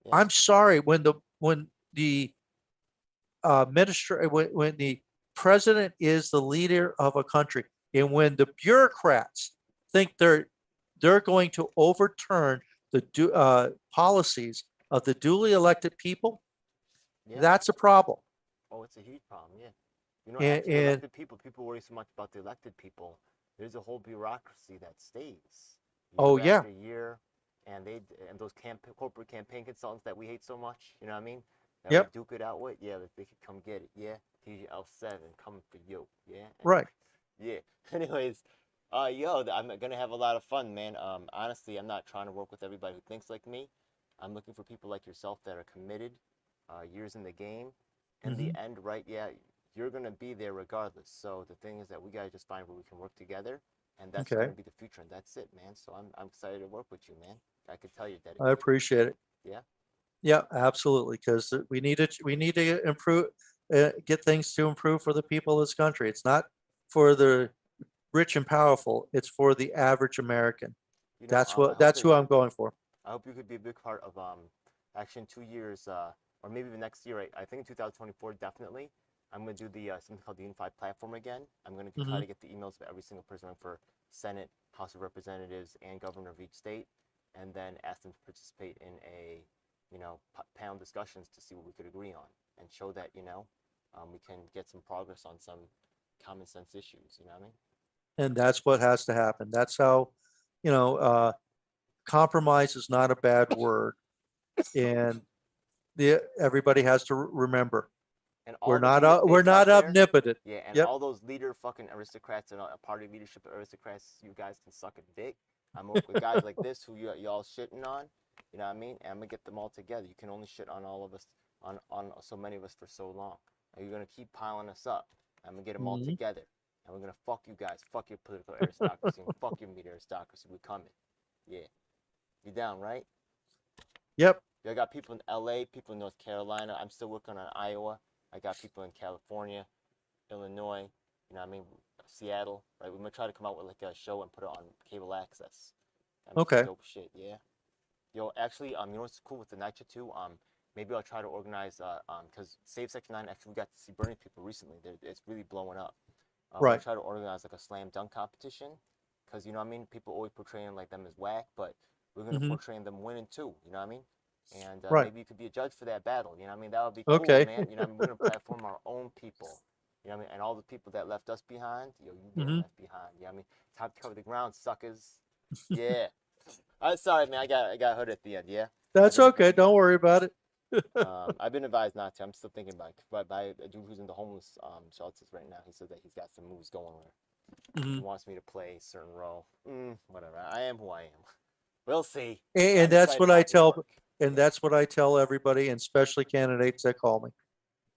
Yeah. I'm sorry, when the minister when the president is the leader of a country, and when the bureaucrats think they're going to overturn the policies of the duly elected people, Yeah. that's a problem. Oh, it's a huge problem. Yeah. You know, And, after the and elected people, people worry so much about the elected people. There's a whole bureaucracy that stays oh year yeah, after year, and and those corporate campaign consultants that we hate so much. You know what I mean? That we yep, duke it out with. Yeah, that they could come get it. Yeah, TGL7 coming for you. Yeah. right. Yeah. Anyways, yo, I'm gonna have a lot of fun, man. Honestly, I'm not trying to work with everybody who thinks like me. I'm looking for people like yourself that are committed, years in the game. In the Hmm. end, right? Yeah, you're gonna be there regardless. So the thing is that we gotta just find where we can work together, and that's Okay, gonna be the future, and that's it, man. So I'm excited to work with you, man. I can tell you're I dedicated. appreciate it. Yeah. Yeah, absolutely, because we need to improve, get things to improve for the people of this country. It's not for the rich and powerful. It's for the average American. I hope That's that who I'm going for. I hope you could be a big part of actually in 2 years, or maybe the next year. I think in 2024 definitely. I'm gonna do the something called the Unified Platform again. I'm gonna try Hmm. to get the emails of every single person running for Senate, House of Representatives, and Governor of each state, and then ask them to participate in a, panel discussions to see what we could agree on, and show that we can get some progress on some common sense issues. You know what I mean? And that's what has to happen. That's how, you know, compromise is not a bad word. And everybody has to remember, And all the leader we're states not out there. omnipotent. Yeah, and Yep. all those leader fucking aristocrats and party leadership aristocrats, you guys can suck a dick. I'm gonna work with guys like this who y'all shitting on. You know what I mean? And I'm gonna get them all together. You can only shit on all of us, on so many of us for so long. And you're gonna keep piling us up. I'm gonna get them all Mhm. together, and we're gonna fuck you guys, fuck your political aristocracy, and fuck your media aristocracy. We're coming. Yeah, you down, right? Yep. I got people in LA, people in North Carolina. I'm still working on Iowa. I got people in California, Illinois, I mean, Seattle, right? We're gonna try to come out with like a show and put it on cable access. I mean, some Okay. dope shit, yeah. Yo, actually, you know what's cool with the night show too? Maybe I'll try to organize, because Save Section 9 actually we got to see Burning People recently. It's really blowing up. I'll Right. try to organize like a slam dunk competition, because you know what I mean. People always portraying like them as whack, but we're gonna Hmm. portray them winning too. You know what I mean? And Right. maybe you could be a judge for that battle. You know what I mean? That would be cool, Okay. man. You know what I mean? We're gonna platform our own people. You know what I mean? And all the people that left us behind, yo, you getting Hmm. left behind. You know what I mean? Time to cover the ground, suckers. Yeah. Sorry, man. I got hurt at the end. Yeah. I've That's been okay. Don't worry about it. I've been advised not to. I'm still thinking about it. But by a dude who's in the homeless shelters right now, he said that he's got some moves going where he Hmm. wants me to play a certain role. Whatever. I am who I am. We'll see. But And I'm that's excited what I about this tell work. And that's what I tell everybody, and especially candidates that call me.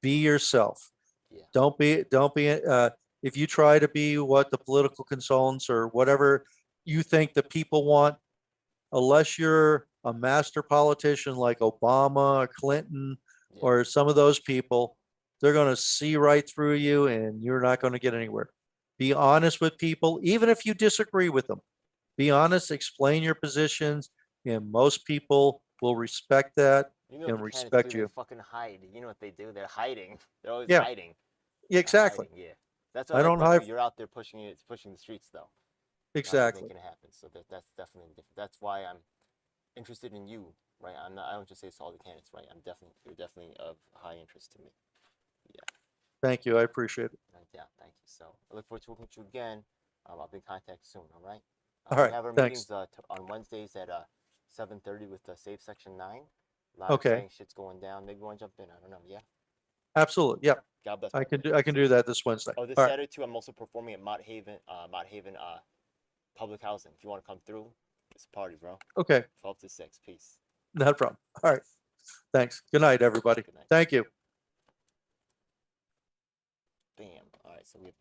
Be yourself. Yeah. Don't be, if you try to be what the political consultants or whatever you think the people want, unless you're a master politician like Obama or Clinton Yeah. or some of those people, they're going to see right through you and you're not going to get anywhere. Be honest with people, even if you disagree with them. Be honest, explain your positions, and most people will respect that You know and the candidates respect do, they you. fucking hide. You know what they do? They're hiding. They're always Yeah, hiding. They're exactly. hiding. Yeah. That's what I I like don't about you. hide. You're out there pushing it, pushing the streets though. You're out there Exactly. making it happen. So that's definitely different. That's why I'm interested in you, right? I'm not. I don't just say it's all the candidates, right? You're definitely of high interest to me. Yeah. Thank you. I appreciate it. Yeah. Thank you. So I look forward to working with you again. I'll be in contact soon. All right. All We right. have our Thanks. meetings on Wednesdays at 7:30 with Safe Section 9. A lot of Okay. exciting shit's going down. Maybe you want to jump in. I don't know. Yeah. Absolutely. Yeah. God bless, I my can brother. do, I can do that this Wednesday. Oh, this All right. Saturday too. I'm also performing at Mott Haven Public Housing. If you want to come through, it's a party, bro. Okay. 12 to 6. Peace. Not a problem. All right. Thanks. Good night, everybody. Good night. Thank you. Bam. All right. So we have